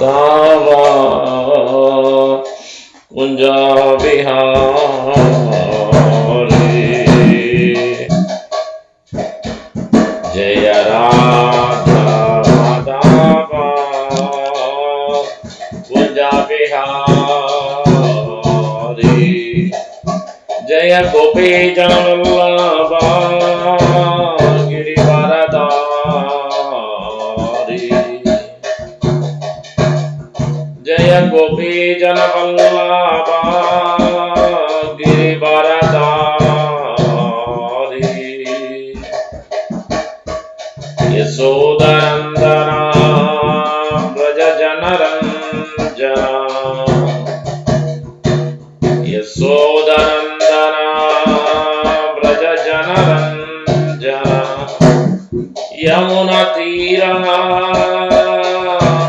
Madhava Kunja Vihari Jaya Radha Madhava Kunja Vihari Jaya Gopi Janavallabha Girivaradari Jaya Gopi Janavallabha Girivaradari Yasodharandana Braja Janaranjana Yasodharandana Braja Janaranjana Yamuna Tira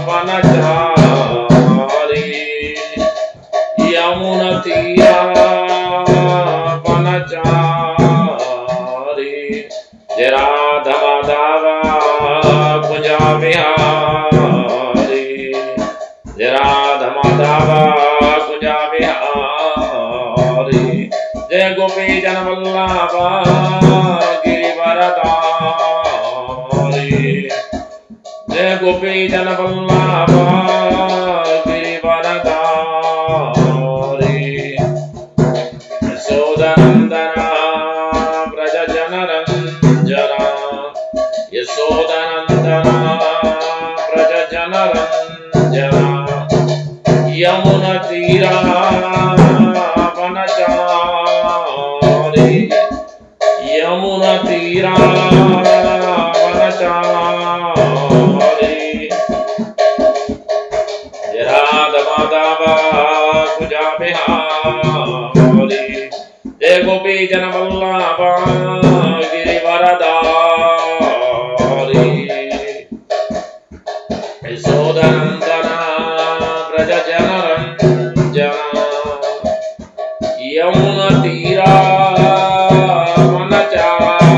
Vanachari Yamuna Tira Vanachari Radha Madhava Kunja Vihari Radha Madhava Kunja Vihari Jaya Gopi Janavallabha Girivaradari Jaya Gopi Janavallabha Girivaradari Yasodhanandana Braja Janaranjana Yasodhanandana Braja Janaranjana Yamuna Tira Vanachari Yamuna Tira Vanachari Radha Madhava Kunja Vihari Jaya Gopi Janavallabha Girivaradari Yasodhanandana Braja Janaranjana Yamuna Tira Vanachari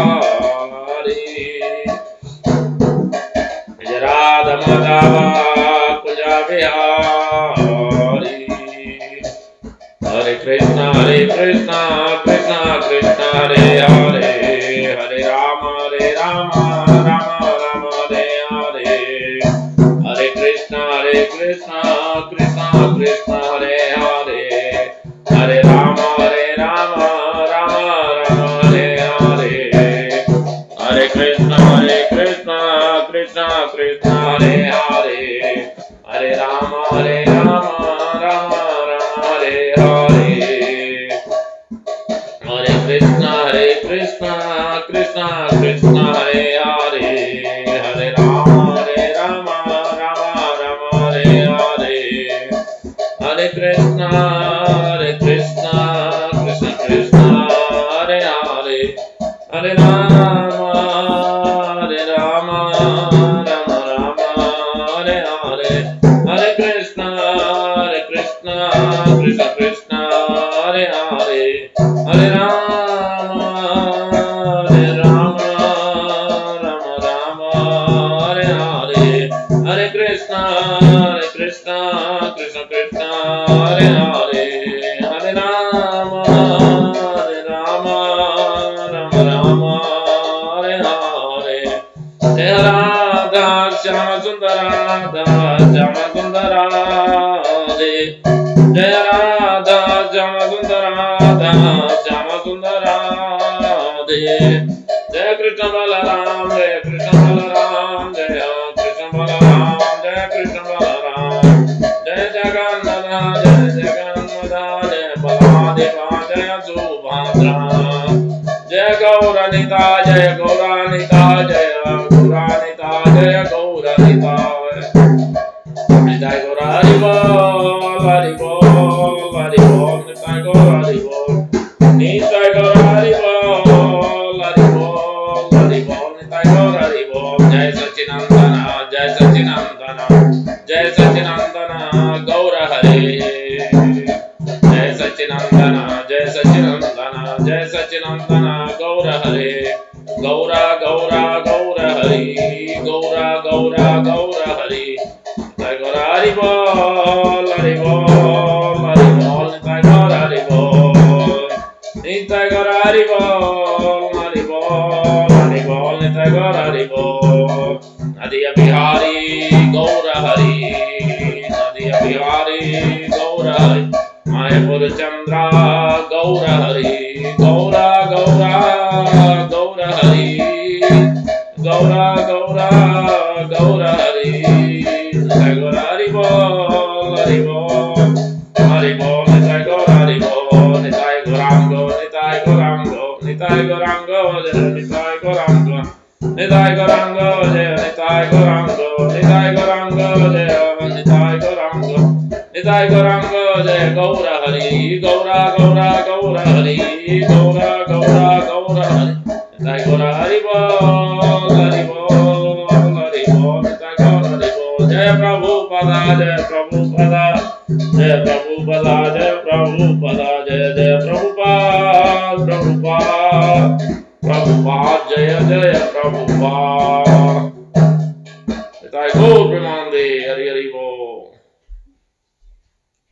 Radha Madhava Kunja Vihari Hare Krishna Krishna Krishna Hare Hare Hare Rama Rama Rama Hare Hare Hare Krishna Krishna Krishna Hare Hare Hare Rama Rama Rama Hare Hare Hare Krishna Krishna Krishna Hare Hare Hare Rama Rama Hare Hare Hare Krishna Krishna Krishna Hare Hare Hare Rama Rama Hare Hare Hare Krishna Krishna Krishna Hare Hare Hare Rama Rama Hare Hare Hare Krishna Krishna Hare Hare Hare Rama Rama Hare Hare Hare Krishna Krishna Hare Hare Hare Rama Rama Hare Hare Jai Radha Shyama Sundara Jai Radha Shyama Sundara Jai Krishna Balaram Jai Krishna Balaram Jai Krishna Balaram Jai Krishna Balaram Jai Jagannatha Jai Baladeva Jai Subhadra Jai Gauranita Jai Gauranita Jai Gauranita Jai Gauranita Jai Gaurariva Haribo Haribo Nitai Gauraribo Nitai Gauraribo Haribo Haribo Nitai Gauraribo Jai Sachinandana Jai Sachinandana Jai Sachinandana Gaura Hare Jai Sachinandana Jai Sachinandana Jai Sachinandana Gaura Hare Gaura Gaura Gaura Hari Gaura Gaura Gaura Hari Jai Gaura Haribol, Haribol, Haribol, Nitai Gaur Haribol, Nitai Gaur Haribol, Haribol, Haribol, Nitai Gaur Haribol, Nadiya Bihari, Gaura Hari, Nadiya Bihari, Gaura Hari, Mayapur Chandra, Gaura Hari, Gaura, Gaura, Gaura Hari, Gaura, Gaura, Gaura Hari, Gaura Hari Bol, Hari Bol, Hari Bol, Nitai Gaura Hari Bol, Nitai Gaurango, Nitai Gaurango, Nitai Gaurango, Nitai Gaurango, Nitai Gaurango, Nitai Gaurango, Nitai Gaurango, Nitai Gaurango, Nitai Gaurango, Gaura Hari, Gaura, Gaura, Gaura Hari, Gaura, Gaura, Gaura Hari, Nitai Gaura Hari Bol, Hari Bol, Hari Bol, Nitai Gaura Hari Bol, Jai Prabhupada, Jai Prabhupada, Jai Prabhupada, Jai Prabhupada, Jai Prabhupada, Prabhupada, Prabhupada, Jaya Jaya Prabhupada. Nitai Gaur Premanande, Hari Hari Bol.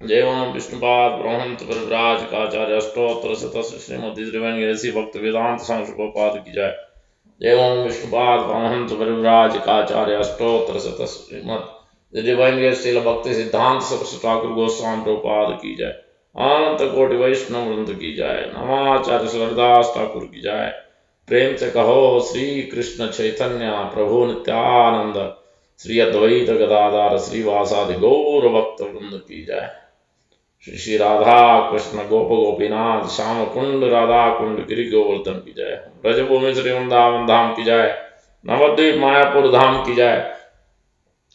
जय ओम विष्णुपाद ब्रह्मंत परिव्राज काचार्य अष्टोत्तर शतस्य श्रीमती त्रिवेणी ऐसी भक्त वेदांत संस्कृतपाद की जाय। जय ओम विष्णुपाद ब्रह्मंत परिव्राज काचार्य अष्टोत्तर शतस्य श्रीमती त्रिवेणी श्रील भक्ति सिद्धांत सरस्वती ठाकुर गोस्वामी प्रभुपाद की जाय। अनंत कोटि वैष्णव वृंद की जाय। नमाचार्य श्रीदास ठाकुर की जाय। प्रेम से कहो श्री कृष्ण चैतन्य प्रभु नित्यानंद श्री अद्वैत गदाधर श्रीवासादि गौर भक्त वृंद की जाय। श्री श्री राधा कृष्ण गोप गोपीनाथ श्याम कुंड राधा कुंड गिरि गोवर्धन की जय। ब्रजभूमि श्री वृंदावन धाम की जय। नवद्वीप मायापुर धाम की जय।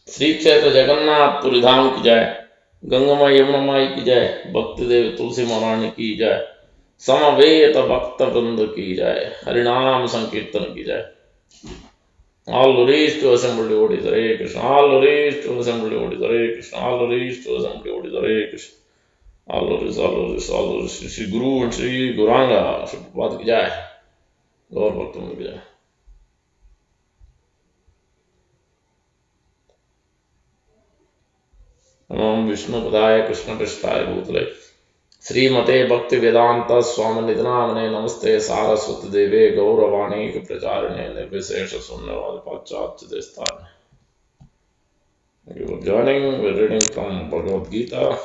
श्री क्षेत्र जगन्नाथपुरी धाम की जय। गंगा यमुना माई की जय। भक्ति देव तुलसी महारानी की जय। समवेत भक्त वृंद की जय। हरिनाम संकीर्तन की जय। All glories to assembled devotees, Hare Krishna. All glories to assembled devotees, Hare Krishna. All glories to assembled devotees, Hare Krishna. All glories, all glories, all glories. Shri Guru and Shri Gauranga, Shri Prabhupada ki jai. Gaur Bhakta ki jai. Om Vishnu Padaya Krishna Prishthaya Bhutale Srimate Bhakti Vedanta Swami Nidhanamane Namaste Saraswati Deve Gauravani Pracharine Nirvishesha Sunnavadi Pachatya Desthane. Thank you for joining. We're reading from Bhagavad Gita,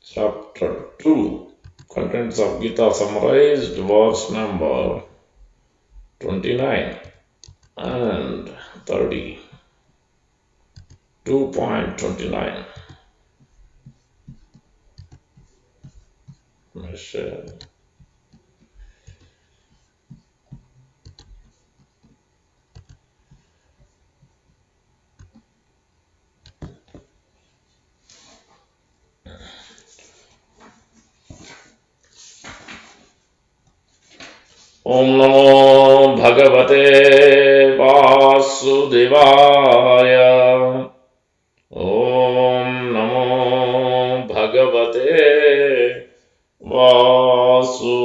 chapter 2. Contents of Gita summarized, verse number 29 and 30. 2.29. Om Namo Bhagavate Vasudevaya. Om Namo Bhagavate Vasudevaya.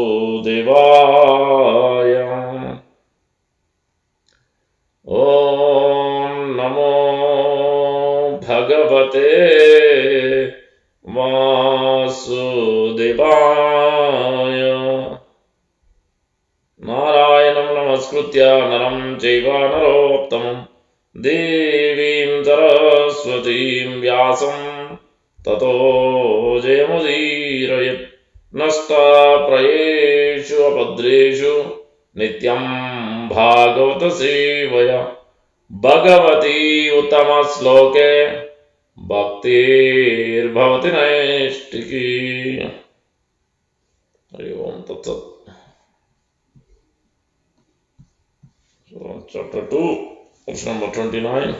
Om Namo Bhagavate Vasudevaya. Narayanam namaskritya naram chaiva narottamam Devim Saraswatim Vyasam Tato Jayamudirayat Nasta Prayeshu Apadreshu Nityam Bhagavata Sevaya Bhagavati Uttama Sloke Bhaktir Bhavati Naishtiki. Hari Om Tat Sat. So, chapter 2, verse number 29.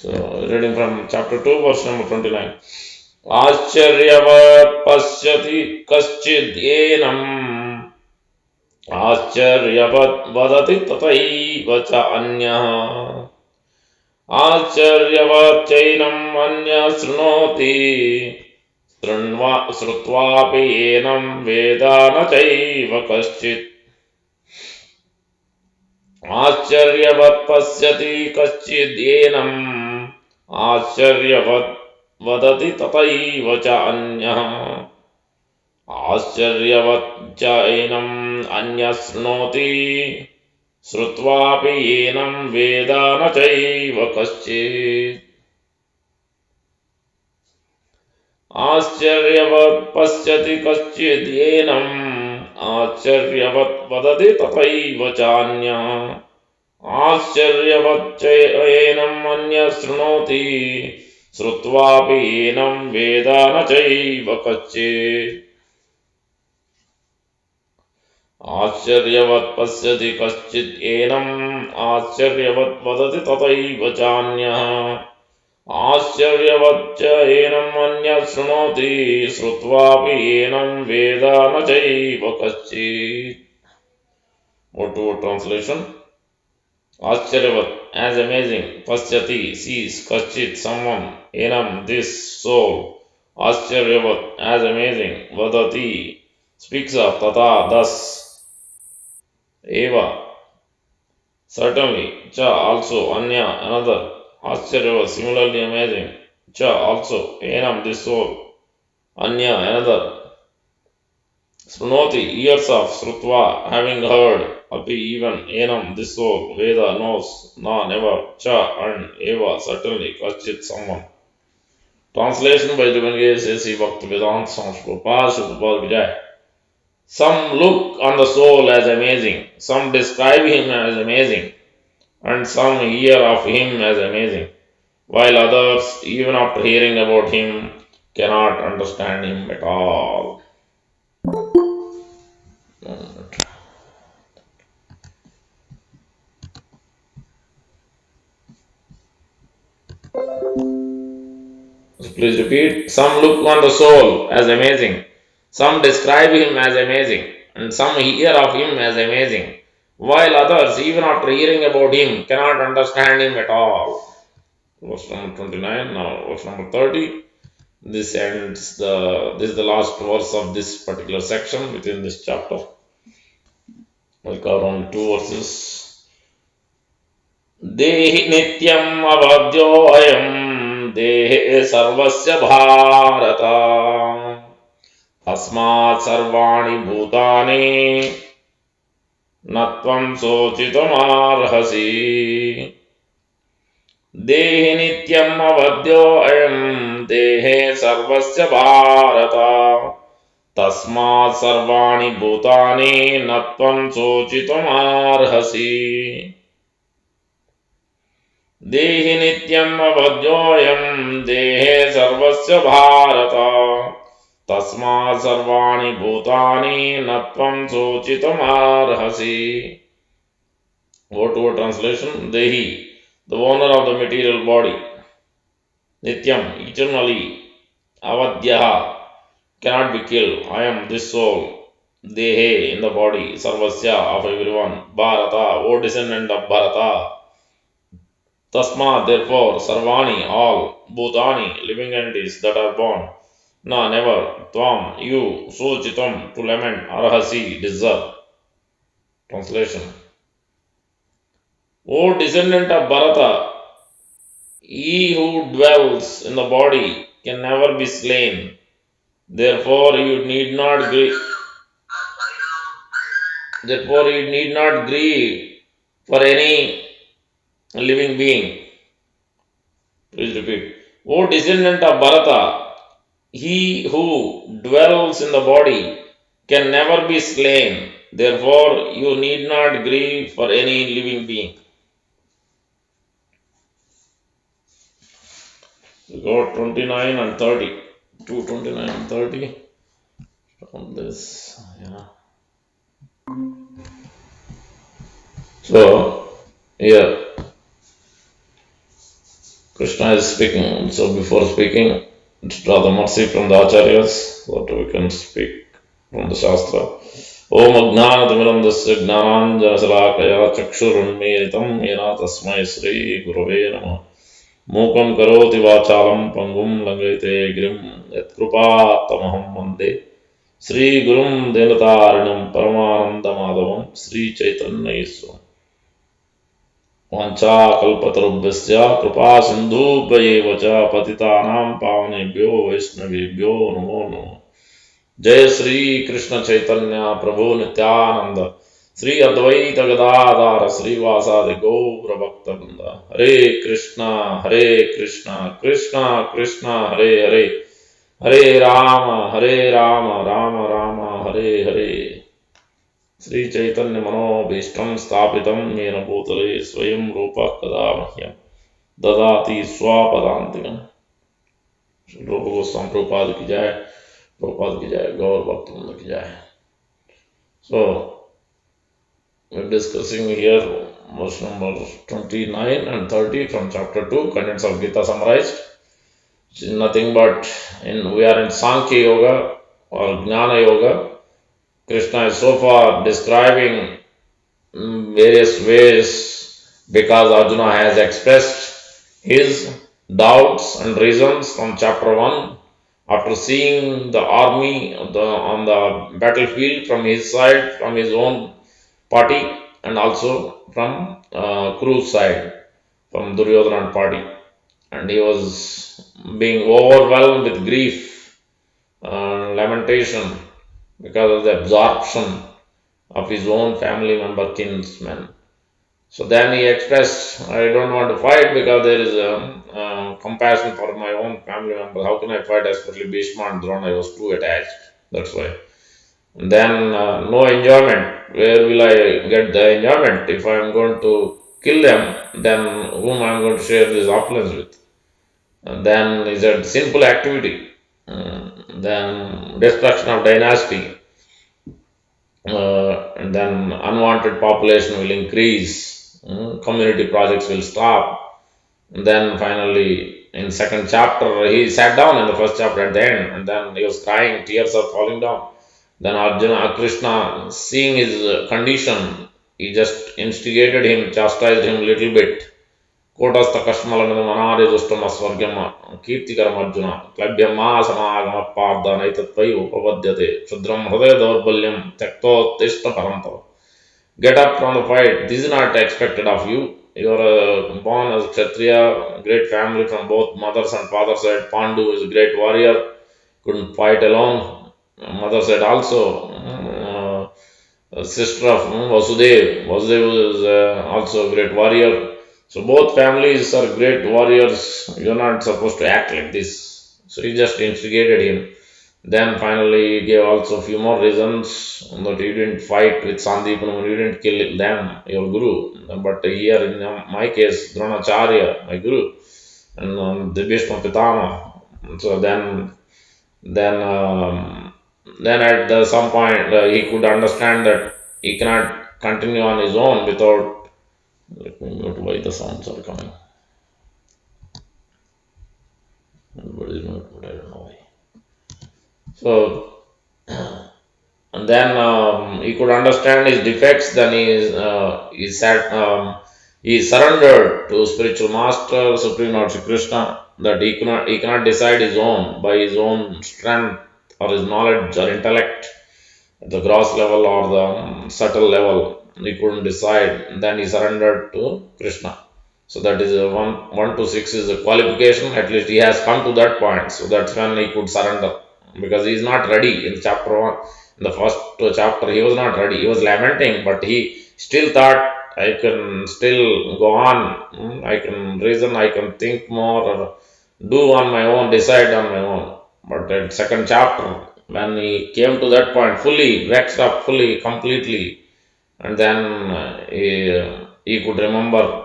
So, reading from chapter 2, verse number 29. आश्चर्यवत् पश्यति कश्चिदेनम् आश्चर्यवत् वदति तथैव च अन्यः आश्चर्यवत् चैनम् अन्यः शृणोति श्रुत्वापि एनं वेद न चैव कश्चित् आश्चर्यवत् पश्यति कश्चिदेनम् आश्चर्यवत् वदति तथैव च अन्यः आश्चर्यवत् च एनम् अन्यः शृणोति श्रुत्वापि एनं वेद न चैव कश्चित् आश्चर्यवत् पश्यति कश्चिदेनम् आश्चर्यवत् वदति तथैव चान्यः आश्चर्यवत् च एनम् अन्यः शृणोति श्रुत्वापि एनं वेद न चैव कश्चित् आश्चर्यवत् पश्यति कश्चिदेनम् आश्चर्यवत् वदति तथैव चान्यः आश्चर्यवत् च एनम् अन्यः शृणोति श्रुत्वापि एनं वेद न चैव कश्चित् Word to word translation. Ascharyavat, as amazing. Pasyati, sees. Kaschit, someone. Enam, this soul. Ascharyavat, as amazing. Vadati, speaks of. Tata, thus. Eva, certainly. Cha, also. Anya, another. Ascharyavat, similarly amazing. Cha, also. Enam, this soul. Anya, another. Srunoti, ears of. Srutva, having heard. Api, even. Enam, this soul. Veda, knows. Na, never. Cha, and. Eva, certainly. Kaschit, someone. Translation by Divine A.C. Bhaktivedanta Swami Prabhupada, Prabhupada Vijay. Some look on the soul as amazing. Some describe him as amazing. And some hear of him as amazing. While others, even after hearing about him, cannot understand him at all. So please repeat. Some look on the soul as amazing. Some describe him as amazing. And some hear of him as amazing. While others, even after hearing about him, cannot understand him at all. Verse number 29, now verse number 30. This is the last verse of this particular section within this chapter. We'll cover only 2 verses. Dehi nityam avadyo ayam dehe sarvasya bharata tasmat sarvani bhutani natvam sochitam arhasi देहि नित्यम् अवद्यो अयम् देहे सर्वस्य भारत तस्मात् सर्वाणि भूतानि न त्वं शोचितुमर्हसि देहि नित्यम् अवद्योऽयम् देहे सर्वस्य भारत तस्मात् सर्वाणि भूतानि न त्वं शोचितुमर्हसि. Word to word translation. Dehi, the owner of the material body. Nityam, eternally. Avadyaha, cannot be killed. I am this soul. Dehe, in the body. Sarvasya, of everyone. Bharata, O descendant of Bharata. Tasma, therefore. Sarvani, all. Bhutani, living entities that are born. Na, never. Tvam, you. Sochitam, to lament. Arhasi, deserve. Translation. O descendant of Bharata, he who dwells in the body can never be slain. Therefore, you need not grieve. Therefore, you need not grieve for any living being. Please repeat. O descendant of Bharata, he who dwells in the body can never be slain. Therefore, you need not grieve for any living being. We got 29 and 30. 229 and 30. From this, So, here, Krishna is speaking. So, before speaking, draw the mercy from the acharyas so that we can speak from the Shastra. Om Ajnanatimirandasya Gnananjanasalakaya Chakshurunmilitam Yena Tasmai Sri Gurave Namah. Mukam Karoti Vachalam Pangum Langate Grim Yatkrupatamaham Mande Sri Gurum Denatarinam Paramananda Madhavam Sri Chaitanya Iswaram. Vancha kalpatarubhyasya kripa sindhubhayeva cha patitanam pavanebhyo vaishnavebhyo namo namo. Jai Sri Krishna Chaitanya Prabhu Nityananda Sri Advaita Gadadhara Sri Vasadi Gaura Bhakta Vrinda. Hare Krishna Krishna Krishna Hare Hare Hare Rama Rama Hare Hare. Sri Chaitanya Mano Bhishtam Stapitam Yena Bhutale Swayam Rupa Kada Mahyam Dadati Swapadantikam. Shri Rupa Goswami Prabhupada ki jai, Prabhupada ki jai, Gaur Bhaktivinoda ki jai. So, we're discussing here verse number 29 and 30 from chapter 2, contents of Gita summarized, which is nothing but we are in Sankhya Yoga or Jnana Yoga. Krishna is so far describing various ways because Arjuna has expressed his doubts and reasons from chapter 1 after seeing the army on the battlefield from his side, from his own party, and also from Kuru's side, from Duryodhana party. And he was being overwhelmed with grief and lamentation because of the absorption of his own family member kinsmen. So then he expressed, I don't want to fight because there is compassion for my own family member. How can I fight, especially Bhishma and Drona? I was too attached. That's why. And then no enjoyment. Where will I get the enjoyment? If I am going to kill them, then whom I am going to share this opulence with? And then is a sinful activity. Then destruction of dynasty. And then unwanted population will increase, community projects will stop. And then finally, in second chapter, he sat down in the first chapter at the end, and then he was crying, tears are falling down. Then Krishna, seeing his condition, he just instigated him, chastised him a little bit. Kotastha Kashmalanam Anade Dustam Asvargyama Kirtikaram Arjuna Klabhyama Samagama Parda Naitatvayu Pavadyate Shudram Hridaya Daurbalyam Tekto Teshta Paramtava. Get up from the fight. This is not expected of you. You are born as Kshatriya, great family from both mother's and father's side. Pandu is a great warrior, couldn't fight alone. Mother said also, sister of Vasudev. Vasudev is also a great warrior. So both families are great warriors. You're not supposed to act like this. So he just instigated him. Then finally he gave also a few more reasons that you didn't fight with Sandeepanam, you didn't kill them, your guru. But here in my case, Dronacharya, my guru, and the Bhishma Pitama. So then at some point he could understand that he cannot continue on his own without. Let me note why the sounds are coming. Everybody is not, but I don't know why. So, and then he could understand his defects. Then he surrendered to spiritual master, Supreme Lord Shri Krishna, that he cannot decide his own by his own strength or his knowledge or intellect at the gross level or the subtle level. He couldn't decide. And then he surrendered to Krishna. So that is 1 to 6 is a qualification. At least he has come to that point. So that's when he could surrender. Because he is not ready. In chapter 1, in the first chapter, he was not ready. He was lamenting, but he still thought, I can still go on. I can reason, I can think more, or do on my own, decide on my own. But at second chapter, when he came to that point, fully vexed up, fully, completely, and then he could remember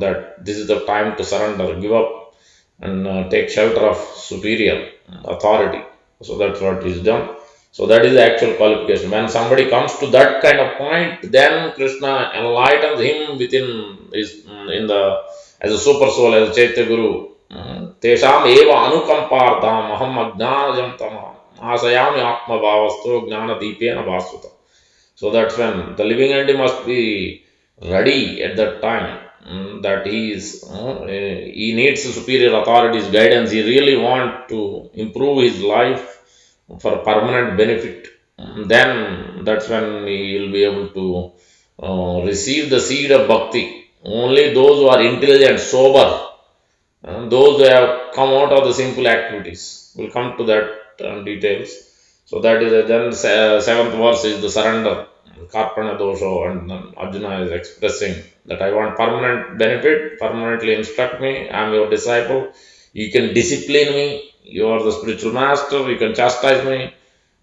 that this is the time to surrender, give up, and take shelter of superior authority. So that's what is done. So that is the actual qualification. When somebody comes to that kind of point, then Krishna enlightens him within his as a super soul, as a Chaitya Guru. Tesham eva anukampartam aham ajnanajam tamam asayami atma bhavasto jnana deepena bhasuta. So that's when the living entity must be ready at that time, that he needs superior authorities guidance. He really want to improve his life for permanent benefit. Then that's when he will be able to receive the seed of bhakti. Only those who are intelligent, sober, those who have come out of the simple activities. We'll come to that details. So that is then seventh verse is the surrender, Karpana dosha, and then Arjuna is expressing that I want permanent benefit, permanently instruct me, I am your disciple, you can discipline me, you are the spiritual master, you can chastise me,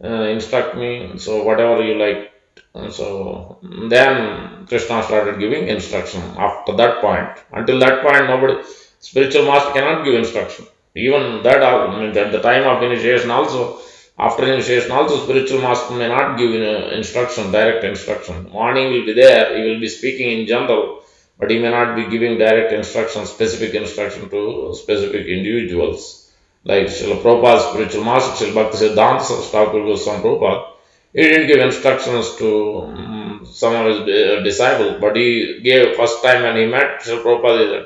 instruct me, so whatever you like. And so then Krishna started giving instruction after that point. Until that point, nobody, spiritual master cannot give instruction. Even that, at the time of initiation also, after initiation also, spiritual master may not give instruction, direct instruction. Warning will be there, he will be speaking in general, but he may not be giving direct instruction, specific instruction to specific individuals. Like Srila Prabhupada's spiritual master, Srila Bhakti Siddhanta Thakur Goswami Prabhupada, he didn't give instructions to some of his disciples, but he gave first time when he met Srila Prabhupada, he said,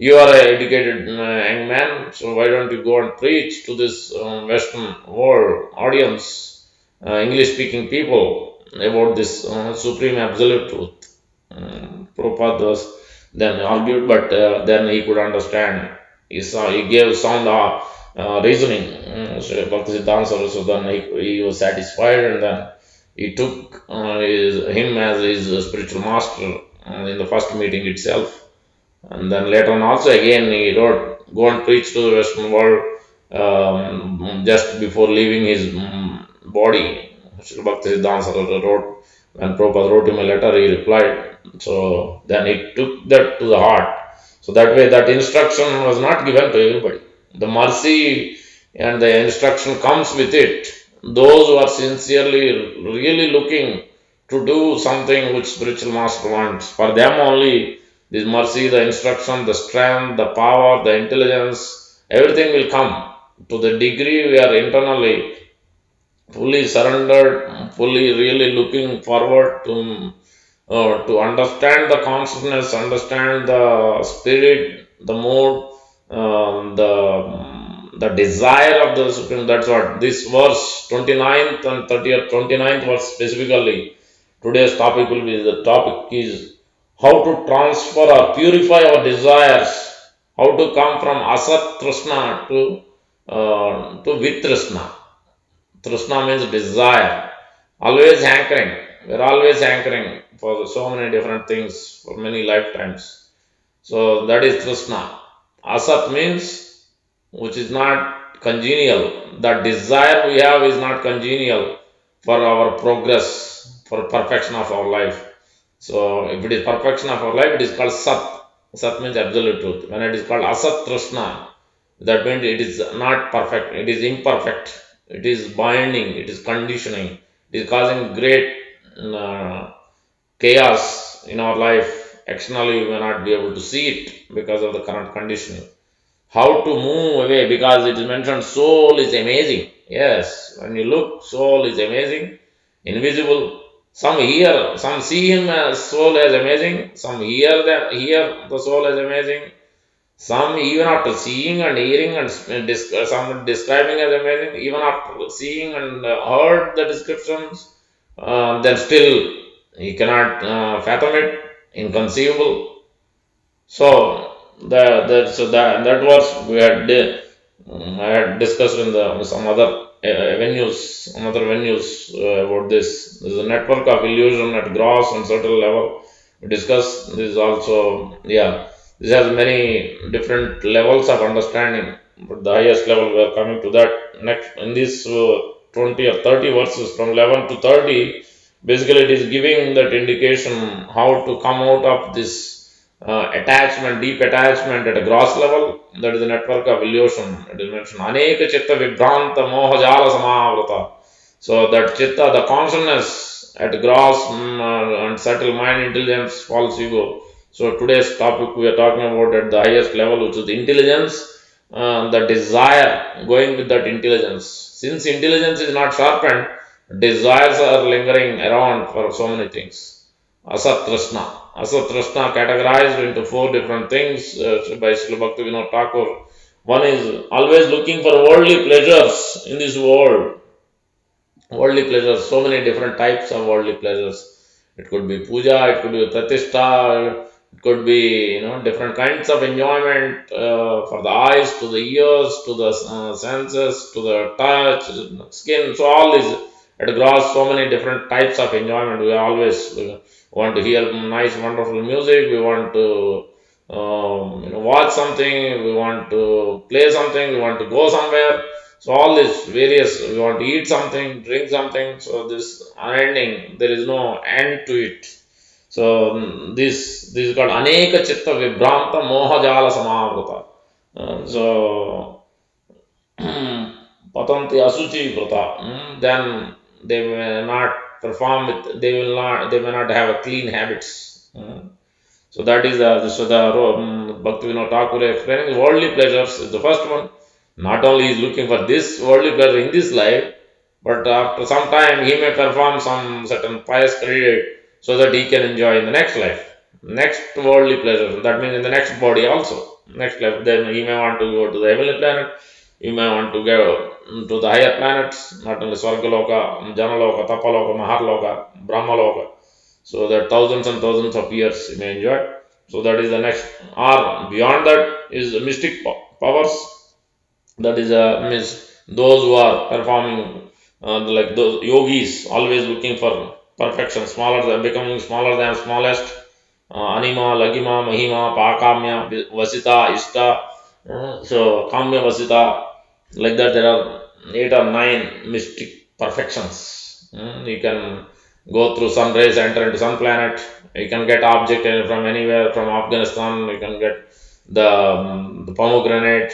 you are an educated young man, so why don't you go and preach to this Western world audience, English speaking people, about this supreme absolute truth. Prabhupada was then argued, but then he could understand. He gave sound reasoning. So then he was satisfied, and then he took him as his spiritual master in the first meeting itself. And then later on also again he wrote, go and preach to the Western world just before leaving his body. Srila Bhakti Siddhanta Saraswati wrote, when Prabhupada wrote him a letter, he replied. So then he took that to the heart. So that way that instruction was not given to everybody. The mercy and the instruction comes with it. Those who are sincerely really looking to do something which spiritual master wants, for them only this mercy, the instruction, the strength, the power, the intelligence, everything will come. To the degree we are internally fully surrendered, fully really looking forward to understand the consciousness, understand the spirit, the mood, the desire of the Supreme. That's what this verse 29th and 30th, 29th verse specifically. Today's topic will be, the topic is how to transfer or purify our desires, how to come from Asat Trsna to Vitrsna. Trsna means desire, always hankering. We're always hankering for so many different things for many lifetimes. So that is Trsna. Asat means which is not congenial. The desire we have is not congenial for our progress, for perfection of our life. So if it is perfection of our life, it is called Sat. Sat means absolute truth. When it is called Asat Trsna, that means it is not perfect, it is imperfect, it is binding, it is conditioning, it is causing great chaos in our life. Externally, we may not be able to see it because of the current conditioning. How to move away, because it is mentioned soul is amazing. Yes, when you look, soul is amazing, invisible. Some hear, some see him as soul as amazing, some hear the soul as amazing. Some even after seeing and hearing and some describing as amazing, even after seeing and heard the descriptions, then still he cannot fathom it, inconceivable. So that was we had I had discussed in some other venues, about this. There is a network of illusion at gross and subtle level. We discussed this also. Yeah, this has many different levels of understanding, but the highest level we are coming to that next in this 20 or 30 verses from 11 to 30. Basically, it is giving that indication how to come out of this attachment, deep attachment at a gross level. That is the network of illusion. It is mentioned, Aneka chitta vibhranta moha jala samavrata. So that chitta, the consciousness at gross and subtle mind, intelligence, false ego. So today's topic we are talking about at the highest level, which is the intelligence, the desire going with that intelligence. Since intelligence is not sharpened, desires are lingering around for so many things. Asat Trsna. Asat Trsna categorized into four different things by Srila Bhaktivinoda Thakur. One is always looking for worldly pleasures in this world. Worldly pleasures, so many different types of worldly pleasures. It could be puja, it could be pratishtha, it could be different kinds of enjoyment for the eyes, to the ears, to the senses, to the touch, skin. So all these, it grows so many different types of enjoyment. We always want to hear nice, wonderful music. We want to watch something. We want to play something. We want to go somewhere. So all this various, we want to eat something, drink something. So this unending, there is no end to it. So this is called Aneka Chitta Vibhranta Moha Jala Samavruta. So Patanti Asuchi Vrata. Then they may not perform with, they may not have a clean habits. So that is the Bhaktivinoda Thakur explaining worldly pleasures is the first one. Not only he is looking for this worldly pleasure in this life, but after some time he may perform some certain pious credit so that he can enjoy in the next life, next worldly pleasure. That means in the next body also, next life. Then he may want to go to the heavenly planet. He may want to go to the higher planets, not only Swargaloka, Janaloka, Tapaloka, Maharloka, Brahmaloka. So that thousands and thousands of years you may enjoy. So that is the next. Or beyond that is the mystic powers. That is means those who are performing like those yogis, always looking for perfection, smaller than becoming smaller than smallest. Anima, Lagima, Mahima, Pakamya, Vasita, Ishta. So Kamya, Vasita. Like that, there are 8 or 9 mystic perfections. You can go through sun rays, enter into sun planet. You can get object from anywhere, from Afghanistan. You can get the pomegranate.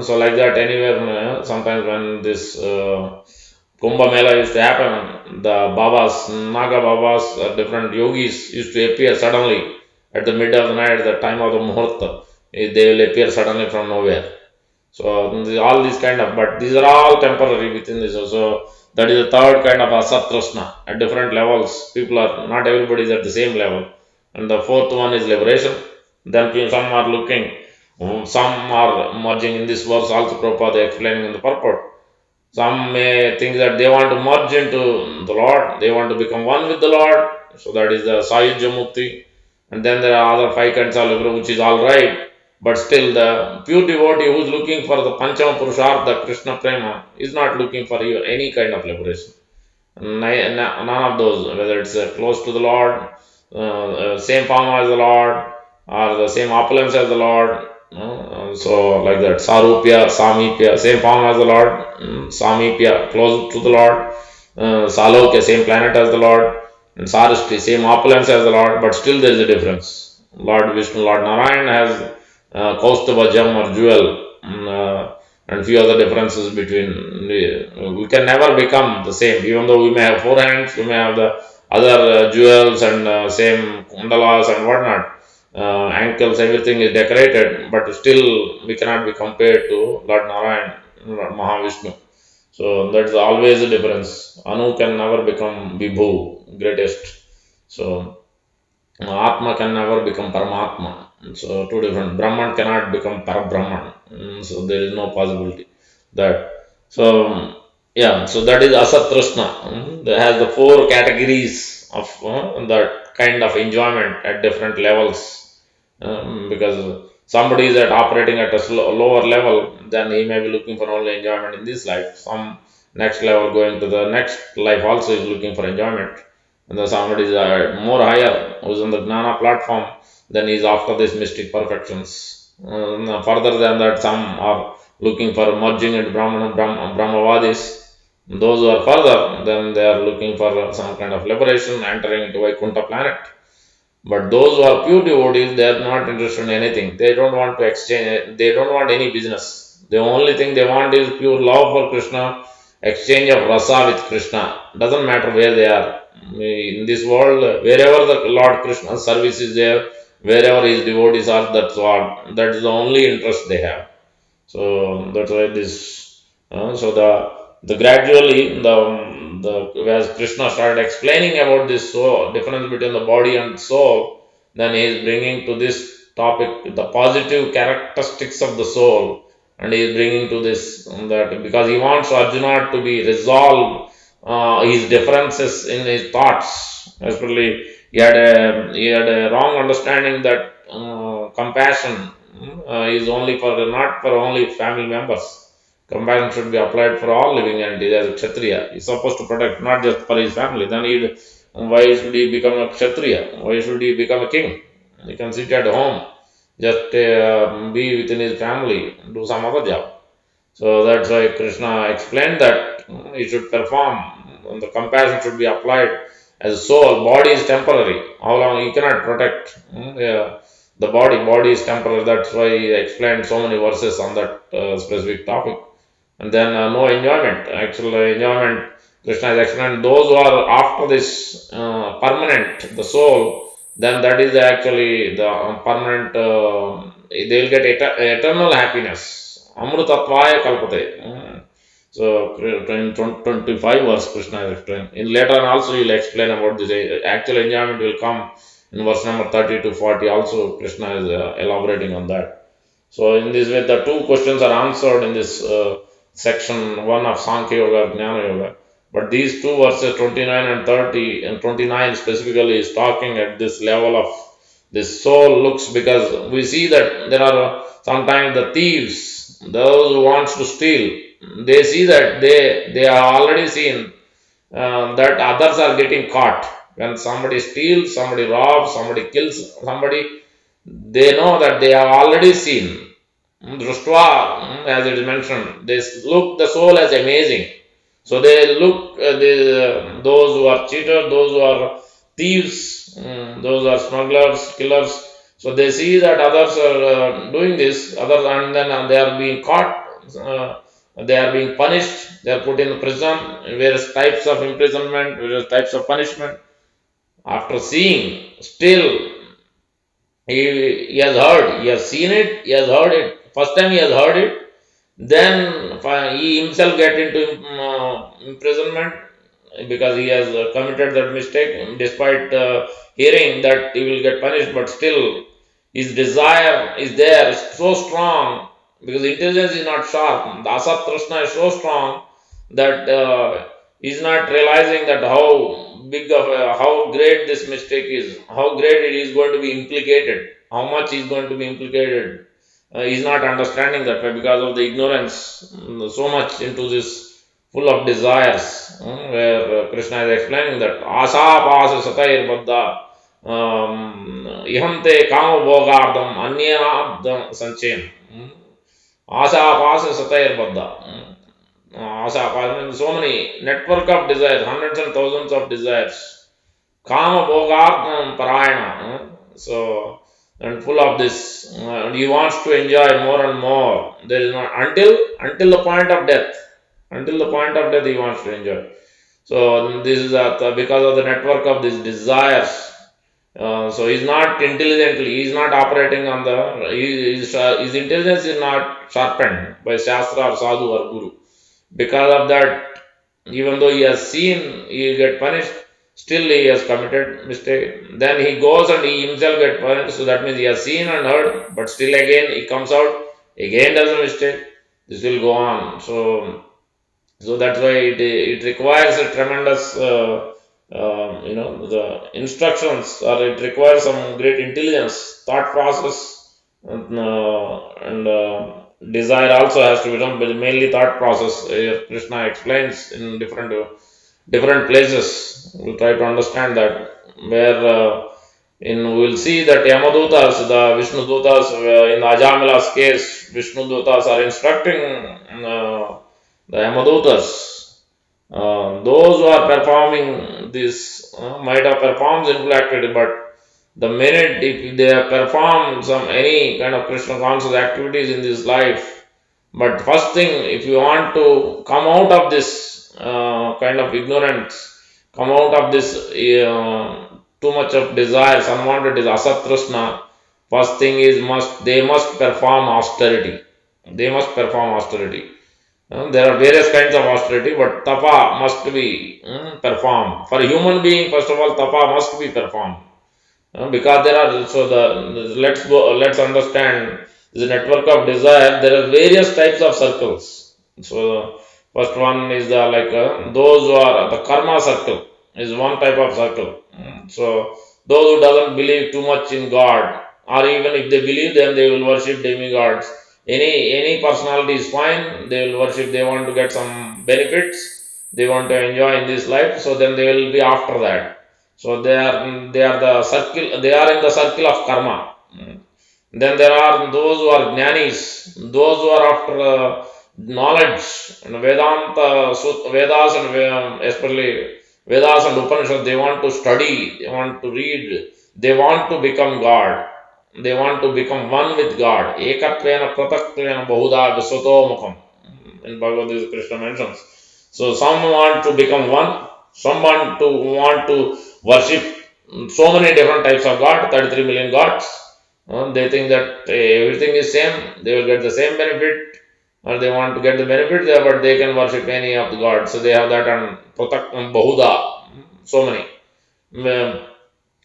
So like that, anywhere. Sometimes when this Kumbh Mela used to happen, the Babas, Naga Babas, different yogis used to appear suddenly at the mid of the night, at the time of the Muhurta. They will appear suddenly from nowhere. So all these kind of, but these are all temporary within this. So that is the third kind of Asat Trsna at different levels. People are, not everybody is at the same level. And the fourth one is liberation. Then some are looking, some are merging in this verse also. Prabhupada explaining in the purport. Some may think that they want to merge into the Lord, they want to become one with the Lord. So that is the Sayujya Mukti. And then there are other 5 kinds of liberation, which is all right. But still, the pure devotee who is looking for the Panchama Purushartha, Krishna Prema, is not looking for any kind of liberation. None of those, whether it's close to the Lord, same form as the Lord, or the same opulence as the Lord. So, like that, Sarupya, Samipya, same form as the Lord, Samipya, close to the Lord, Salokya, same planet as the Lord, and Sarishti, same opulence as the Lord, but still there is a difference. Lord Vishnu, Lord Narayan has Kaustubha gem or jewel, and few other differences between. We can never become the same, even though we may have 4 hands, we may have the other jewels and same kundalas and whatnot. Ankles, everything is decorated, but still we cannot be compared to Lord Narayan, Lord Mahavishnu. So that's always a difference. Anu can never become Vibhu, greatest. So Atma can never become Paramatma. So two different. Brahman cannot become Parabrahman. So there is no possibility that. So yeah, so that is Asat Trsna. That has the 4 categories of that kind of enjoyment at different levels. Because somebody is at operating at a lower level, then he may be looking for only enjoyment in this life. Some next level going to the next life also is looking for enjoyment. And the somebody is more higher, who is on the Gnana platform, then he is after these mystic perfections. Further than that, some are looking for merging into Brahmavadis. Those who are further, then they are looking for some kind of liberation, entering into Vaikuntha planet. But those who are pure devotees, they are not interested in anything. They don't want to exchange, they don't want any business. The only thing they want is pure love for Krishna, exchange of rasa with Krishna. Doesn't matter where they are. In this world, wherever the Lord Krishna's service is there, wherever his devotees are, that's what, that is the only interest they have. So that's why this. So the gradually the as Krishna started explaining about this soul difference between the body and soul, then he is bringing to this topic the positive characteristics of the soul, and he is bringing to this that because he wants Arjuna to be resolved his differences in his thoughts, especially he had a wrong understanding that compassion is only for not for only family members. Compassion should be applied for all living entities as a Kshatriya. He's supposed to protect not just for his family. Then why should he become a Kshatriya? Why should he become a king? He can sit at home, just be within his family, do some other job. So that's why Krishna explained that he should perform, the compassion should be applied as a soul. Body is temporary. How long you cannot protect the body? Body is temporary. That's why he explained so many verses on that specific topic. And then no enjoyment. Actual enjoyment. Krishna has explained those who are after this permanent, the soul. Then that is actually the permanent. They will get eternal happiness. Amrutatvaya kalpate. So in 25 verse Krishna is explained. In later on also he will explain about this. Actual enjoyment will come in verse number 30 to 40. Also Krishna is elaborating on that. So in this way the two questions are answered in this section 1 of Sankhya Yoga, Jnana Yoga. But these two verses 29 and 30 and 29 specifically is talking at this level of this soul looks, because we see that there are sometimes the thieves, those who wants to steal, they see that they are already seen that others are getting caught. When somebody steals, somebody robs, somebody kills somebody, they know that they have already seen. Društva, as it is mentioned, they look the soul as amazing. So they look those who are cheaters, those who are thieves, those are smugglers, killers. So they see that others are doing this, others, and then they are being caught. They are being punished. They are put in prison, various types of imprisonment, various types of punishment. After seeing, still he has heard, he has seen it, he has heard it. First time he has heard it, then he himself get into imprisonment because he has committed that mistake. Despite hearing that he will get punished, but still his desire is there, is so strong because intelligence is not sharp. The Asat Trsna is so strong that he is not realizing that how big of how great this mistake is, how great it is going to be implicated, how much is going to be implicated. He's not understanding that way because of the ignorance, so much into this full of desires, where Krishna is explaining that asa pasa satair baddha ihante kama bhogardam anyana sanchayan. Asa pasa satair baddha. Asa pasa means so many network of desires, hundreds and thousands of desires. Kama bhogardam parayana. So and full of this, and he wants to enjoy more and more. There is not until the point of death. Until the point of death, he wants to enjoy. So this is because of the network of these desires. So he's not intelligently. He's not operating on the. His intelligence is not sharpened by Shastra or Sadhu or Guru. Because of that, even though he has seen, he will get punished. Still he has committed mistake. Then he goes and he himself get punished. So that means he has seen and heard, but still again he comes out, again does a mistake. This will go on. So that's why it requires a tremendous, the instructions, or it requires some great intelligence, thought process, and desire also has to be done, but mainly thought process. Krishna explains in different places. We'll try to understand that, where we will see that Yamadutas, the Vishnu Dutas, in Ajamila's case, Vishnu Dutas are instructing the Yamadutas. Those who are performing this might have performed sinful activity, but the minute if they have performed any kind of Krishna conscious activities in this life, but first thing, if you want to come out of this kind of ignorance, come out of this too much of desires, unwanted is Asat Trsna, first thing is they must perform austerity. They must perform austerity. There are various kinds of austerity, but tapa must be performed. For a human being, first of all, tapa must be performed. Because there are let's understand the network of desire. There are various types of circles. So first one is the those who are the karma circle is one type of circle. So those who doesn't believe too much in God, or even if they believe, then they will worship demigods. Any personality is fine. They will worship. They want to get some benefits. They want to enjoy in this life. So then they will be after that. So they are the circle. They are in the circle of karma. Then there are those who are jnanis, those who are after knowledge and Vedanta, Vedas, and especially Vedas and Upanishads. They want to study. They want to read. They want to become God. They want to become one with God. Ekatvena pratatvena bahuda visvatomukam. In Bhagavad, Krishna mentions. So some want to become one. Some want to worship so many different types of God, 33 million gods. They think that everything is same. They will get the same benefit, or they want to get the benefit there, but they can worship any of the gods. So they have that and Pratak and Bahuda, so many.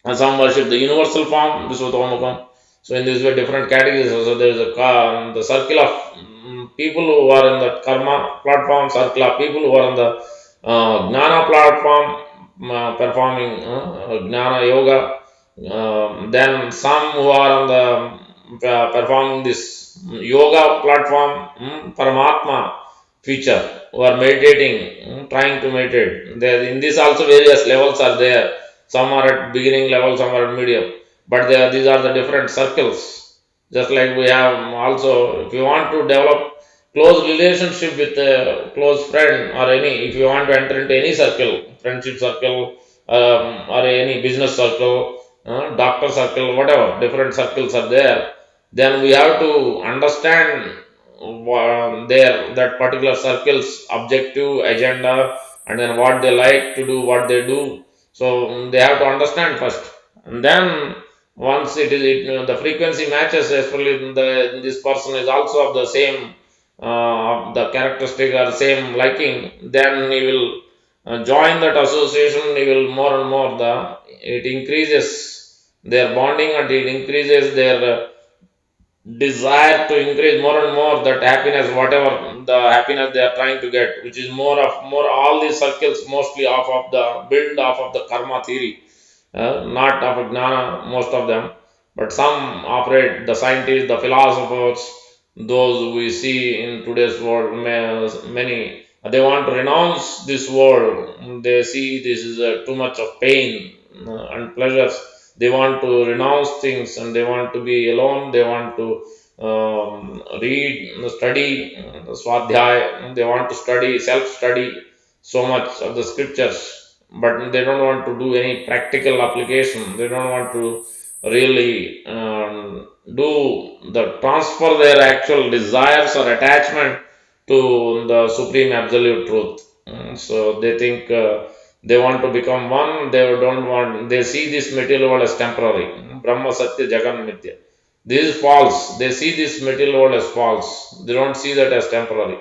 And some worship the universal form, Visvatomukam. So in this way, different categories. So there is the circle of people who are in the karma platform, circle of people who are on the Gnana platform, performing Gnana yoga. Then some who are on the performing this yoga platform, Paramatma feature, who are meditating, trying to meditate. There in this also various levels are there. Some are at beginning level, some are at medium. But these are the different circles. Just like we have also, if you want to develop close relationship with a close friend or if you want to enter into any circle, friendship circle, or any business circle, doctor circle, whatever, different circles are there, then we have to understand that particular circle's objective, agenda, and then what they like to do, what they do. So they have to understand first, and then once the frequency matches, especially this person is also of the same the characteristic or same liking, then he will join that association. He will more and more it increases their bonding, and it increases their desire to increase more and more that happiness, whatever the happiness they are trying to get, which is more all these circles mostly off of the build off of the karma theory, not of gnana, most of them. But some operate, the scientists, the philosophers, those we see in today's world, many, they want to renounce this world. They see this is too much of pain and pleasures. They want to renounce things, and they want to be alone. They want to read, study, swadhyay. They want to study, self-study so much of the scriptures, but they don't want to do any practical application. They don't want to really do the transfer their actual desires or attachment to the supreme absolute truth. So they think they want to become one. They don't want. They see this material world as temporary. Brahma Satya Jagan Mithya. This is false. They see this material world as false. They don't see that as temporary.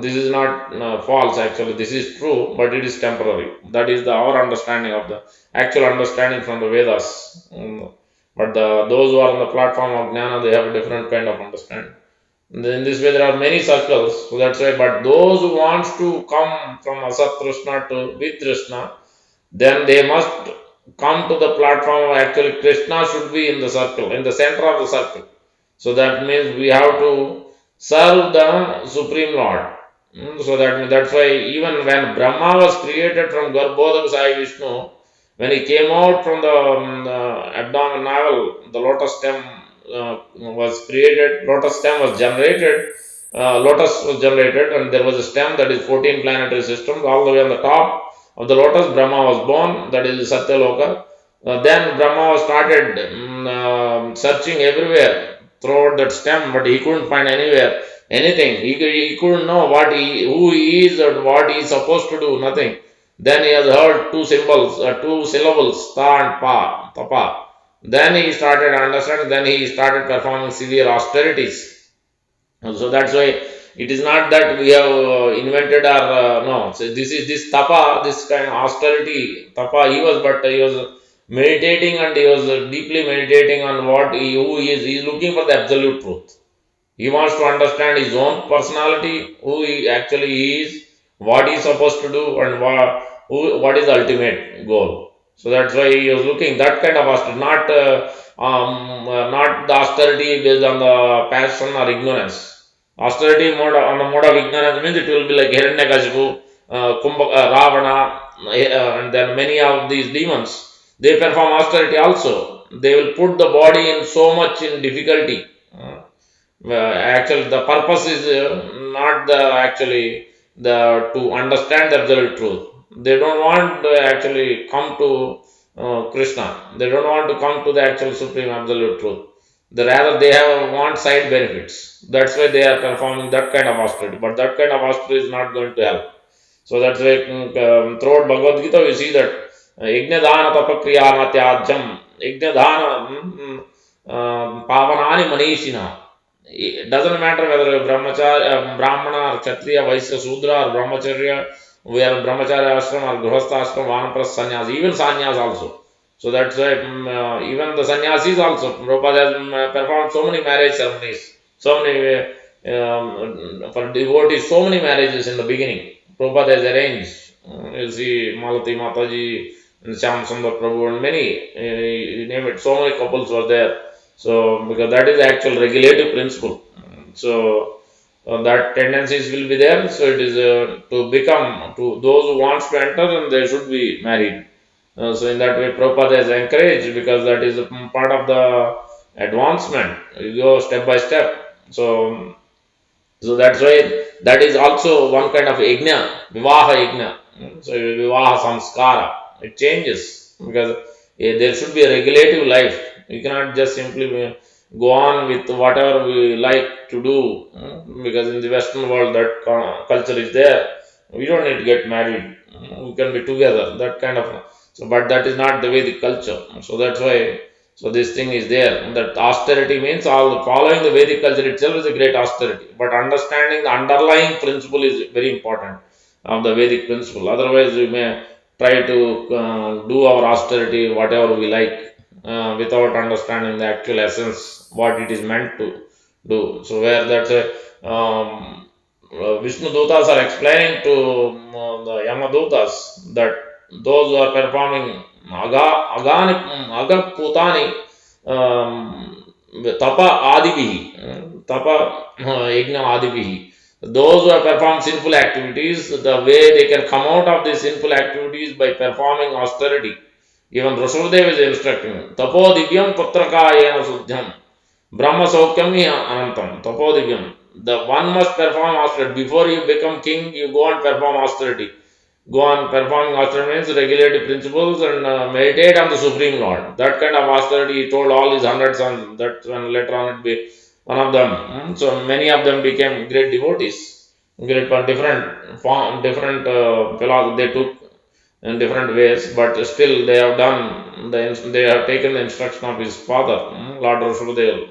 This is not false, actually. This is true, but it is temporary. That is our understanding of the actual understanding from the Vedas. But those who are on the platform of Jnana, they have a different kind of understanding. And in this way, there are many circles. So that's why. But those who wants to come from Asat Trsna to Vitrsna, then they must come to the platform of actually Krishna should be in the circle, in the center of the circle. So that means we have to serve the Supreme Lord. So that's why even when Brahma was created from Garbhodak Sai Vishnu, when he came out from the abdomen navel, the lotus stem was created, lotus stem was generated, lotus was generated, and there was a stem, that is 14 planetary systems. All the way on the top of the lotus, Brahma was born, that is Satyaloka. Then Brahma started searching everywhere throughout that stem, but he couldn't find anywhere anything. He couldn't know who he is or what he is supposed to do, nothing. Then he has heard two syllables, ta and pa, tapa. Then he started understanding, then he started performing severe austerities. So that's why it is not that we have invented or no. So this is this tapa, this kind of austerity tapa. He was meditating, and he was deeply meditating on what who he is. He is looking for the absolute truth. He wants to understand his own personality, who he actually is, what he is supposed to do, and what is the ultimate goal. So that's why he was looking that kind of austerity, not the austerity based on the passion or ignorance. Austerity mode on the mode of ignorance means it will be like Hiranyakashipu, Ravana, and then many of these demons. They perform austerity also. They will put the body in so much in difficulty. Actually, the purpose is not the actually the to understand the absolute truth. They don't want to actually come to Krishna. They don't want to come to the actual supreme absolute truth. Rather, they have want side benefits. That's why they are performing that kind of austerity. But that kind of austerity is not going to help. So that's why throughout Bhagavad Gita we see that Yajnadhana Tapakriya Tyajam Yajnadhana Pavanani Manishina. It doesn't matter whether brahmacharya, brahmana or kshatriya, vaisya, sudra or brahmacharya, we are brahmacharya ashram or grihastha ashram, vanaprastha, sannyas, even sannyas also. So that's why even the sannyasis also, Prabhupada has performed so many marriage ceremonies, so many for devotees, so many marriages in the beginning. Prabhupada has arranged. You see Malati Mataji and Shyam Sundar Prabhu and many, you name it, so many couples were there. So, because that is the actual regulative principle. So, that tendencies will be there. So, it is to become, to those who wants to enter, and they should be married. So, in that way, Prabhupada has encouraged, because that is a part of the advancement. You go step by step. So that's why that is also one kind of yajna, vivaha yajna. So vivaha samskara, it changes, because there should be a regulative life. You cannot just simply go on with whatever we like to do, because in the Western world that culture is there. We don't need to get married. We can be together. That kind of. So, but that is not the Vedic culture. So that's why. So this thing is there. That austerity means all following the Vedic culture itself is a great austerity. But understanding the underlying principle is very important of the Vedic principle. Otherwise, we may try to do our austerity whatever we like without understanding the actual essence, what it is meant to do. So where that Vishnu Dutas are explaining to the Yamadutas that those who are performing Aga Putani Tapa Adibihi, Tapa Yajna Adibihi. Those who have performed sinful activities, the way they can come out of these sinful activities by performing austerity. Even Rasuludev is instructing, Tapo Divyam Putrakayena Sudhyam, Brahma Saukyam Anantam, Tapo Divyam. The one must perform austerity. Before you become king, you go and perform austerity. Go on performing austerity means regulative principles, and meditate on the Supreme Lord. That kind of austerity he told all his 100 sons. That when later on it be one of them. So many of them became great devotees. Great, but different form, different philosophy they took in different ways, but still they have done. They have taken the instruction of his father, Lord Rishabhadeva.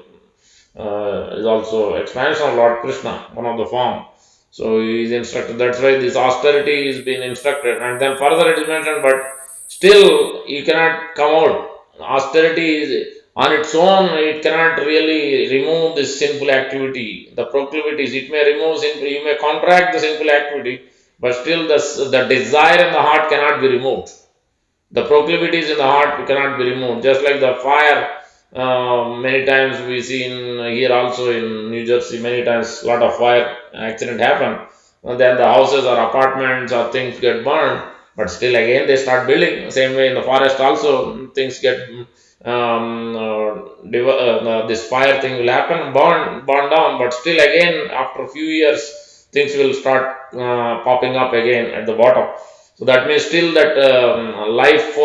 Is also expansion of Lord Krishna, one of the form. So he is instructed. That's why this austerity is being instructed, and then further it is mentioned. But still, you cannot come out. Austerity is on its own. It cannot really remove this sinful activity, the proclivities. It may remove sinful. You may contract the sinful activity, but still, the desire in the heart cannot be removed. The proclivities in the heart cannot be removed. Just like the fire, many times we see in here also in New Jersey, many times lot of fire accident happen. And then the houses or apartments or things get burned, but still again they start building. Same way in the forest also things get this fire thing will happen, burn down, but still again after a few years things will start popping up again at the bottom. So that means still that life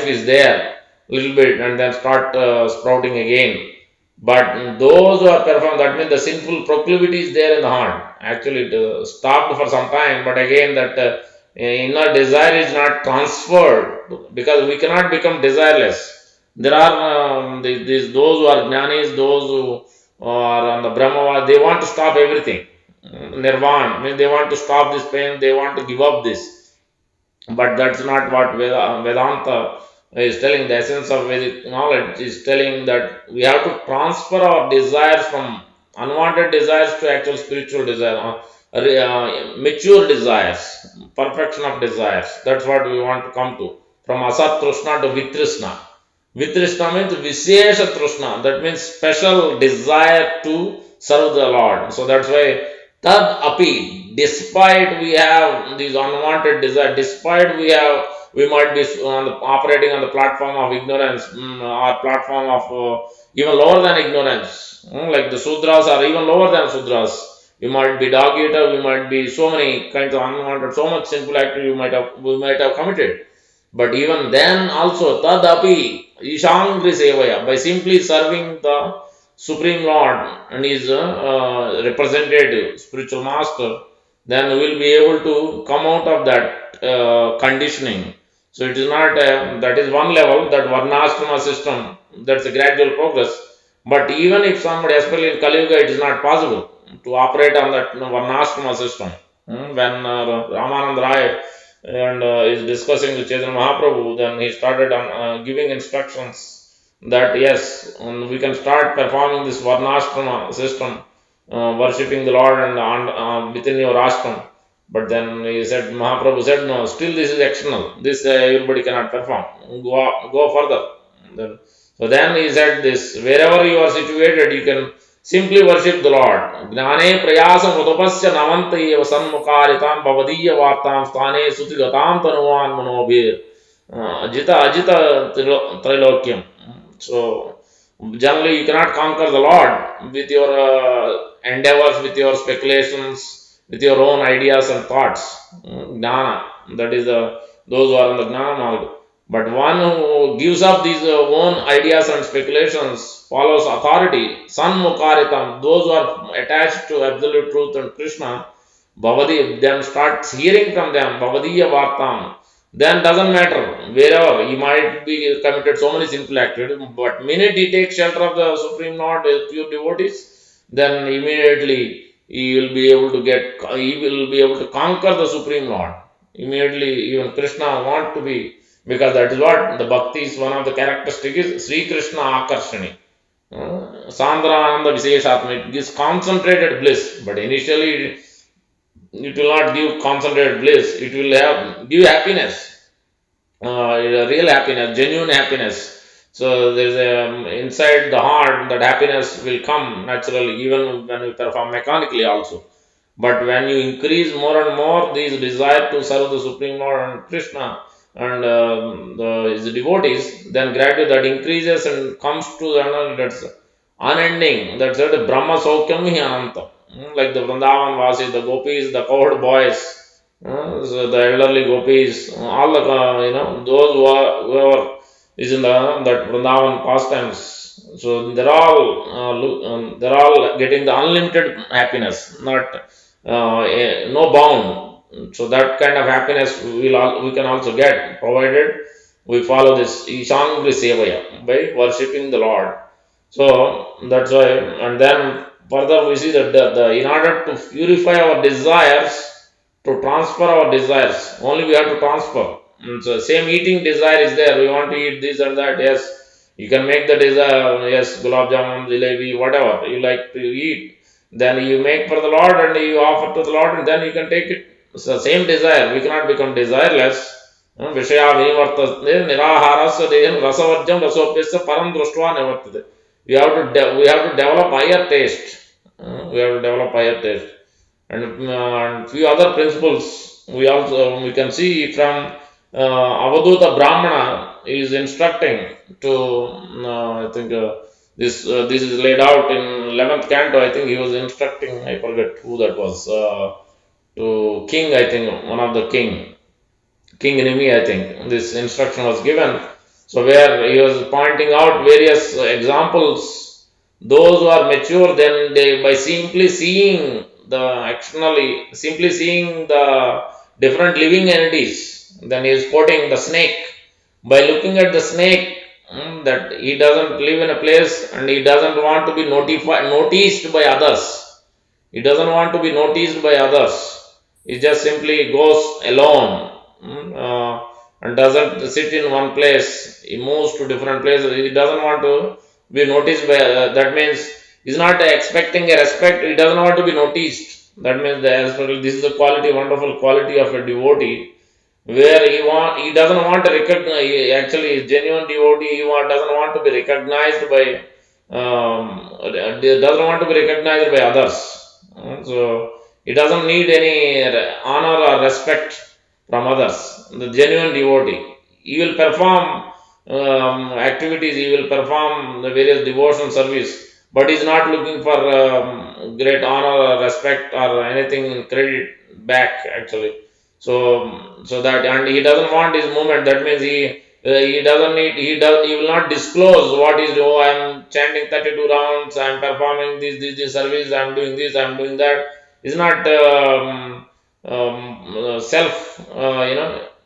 is there a little bit, and then start sprouting again. But those who are performed, that means the sinful proclivity is there in the heart. Actually, it stopped for some time, but again that inner desire is not transferred, because we cannot become desireless. There are those who are jnanis, those or on the Brahmavad, they want to stop everything. Nirvana, means they want to stop this pain, they want to give up this. But that's not what Vedanta is telling. The essence of Vedic knowledge is telling that we have to transfer our desires from unwanted desires to actual spiritual desire, mature desires, perfection of desires. That's what we want to come to. From Asat Trsna to Vitrsna. Vitrsna means Vishesha Trishna, that means special desire to serve the Lord. So that's why Tad Api, despite we have these unwanted desire, despite we might be operating on the platform of ignorance, or platform of even lower than ignorance, like the Sudras are even lower than Sudras. We might be dog eater, we might be so many kinds of unwanted, so much sinful activity we might have committed. But even then also, tadapi ishangri sevaya, by simply serving the Supreme Lord and his representative, spiritual master, then we will be able to come out of that conditioning. So it is not, that is one level, that Varnashrama system, that's a gradual progress. But even if somebody, especially in Kali Yuga, it is not possible to operate on that Varnashrama system. When Ramananda Rai and is discussing with Chaitanya Mahaprabhu, then he started giving instructions that yes, we can start performing this Varnashrama system, worshipping the Lord and within your ashram. But then he said, Mahaprabhu said, no, still this is external. This everybody cannot perform. Go further. So then he said this, wherever you are situated, you can simply worship the Lord. Gnane prayasam utapasya namanta eva sanmukaritam bhavadiya vartam sthane sutigatam tanuvan manobhir. Ajita trilokyam. So generally you cannot conquer the Lord with your endeavors, with your speculations, with your own ideas and thoughts. Gnana, that is those who are in the Gnana marga. But one who gives up these own ideas and speculations, follows authority, sanmukaritam, those who are attached to absolute truth and Krishna, bhavadi, then starts hearing from them, bhavadiya vartam, then doesn't matter, wherever, he might be committed so many sinful activities, but minute he takes shelter of the Supreme Lord, pure devotees, then immediately he will be able to conquer the Supreme Lord. Immediately, even Krishna want to be, because that is what the bhakti is, one of the characteristics is Sri Krishna Akarshani. Sandra Ananda Visheshatma, it gives concentrated bliss, but initially it will not give concentrated bliss, it will give happiness, real happiness, genuine happiness. So there is inside the heart that happiness will come naturally, even when we perform mechanically also. But when you increase more and more these desire to serve the Supreme Lord and Krishna and his devotees, then gradually that increases and comes to that's unending. That's the Brahma Saukyam hi Ananta. Like the Vrindavan Vasi, the gopis, the cowherd boys, so the elderly gopis, all the those whoever is in that Vrindavan pastimes. So they're all getting the unlimited happiness, not no bound. So that kind of happiness we can also get, provided we follow this Ishangri Sevaya by worshipping the Lord. So that's why, and then further we see that in order to purify our desires, to transfer our desires, only we have to transfer. So same eating desire is there. We want to eat this and that. Yes, you can make the desire. Yes, gulab jamun, jalebi, whatever you like to eat. Then you make for the Lord and you offer to the Lord, and then you can take it. So same desire. We cannot become desireless. Vishaya vinivartate niraharasya dehan rasavarjam rasopyasya param drushtva nivartate. We have to develop higher taste. We have to develop higher taste, and few other principles we can see from Avaduta Brahmana is instructing to I think this is laid out in 11th canto. I think he was instructing, I forget who that was, to king, I think one of the king Nimi, I think this instruction was given. So where he was pointing out various examples, those who are mature, then they, by simply seeing simply seeing the different living entities, then he is quoting the snake. By looking at the snake, that he doesn't live in a place and he doesn't want to be noticed by others. He doesn't want to be noticed by others. He just simply goes alone, and doesn't sit in one place. He moves to different places. He doesn't want to be noticed by. That means he's not expecting a respect. He doesn't want to be noticed. That means this is the quality, wonderful quality of a devotee, where he doesn't want to recognize. Actually, genuine devotee, doesn't want to be recognized by, doesn't want to be recognized by others. So he doesn't need any honor or respect from others. The genuine devotee, he will perform activities, he will perform the various devotional service, but he is not looking for great honor or respect or anything credit back actually. So that, and he doesn't want his movement. That means he doesn't need, he will not disclose what is, oh, I am chanting 32 rounds, I am performing this service, I am doing this, I am doing that. Is not self,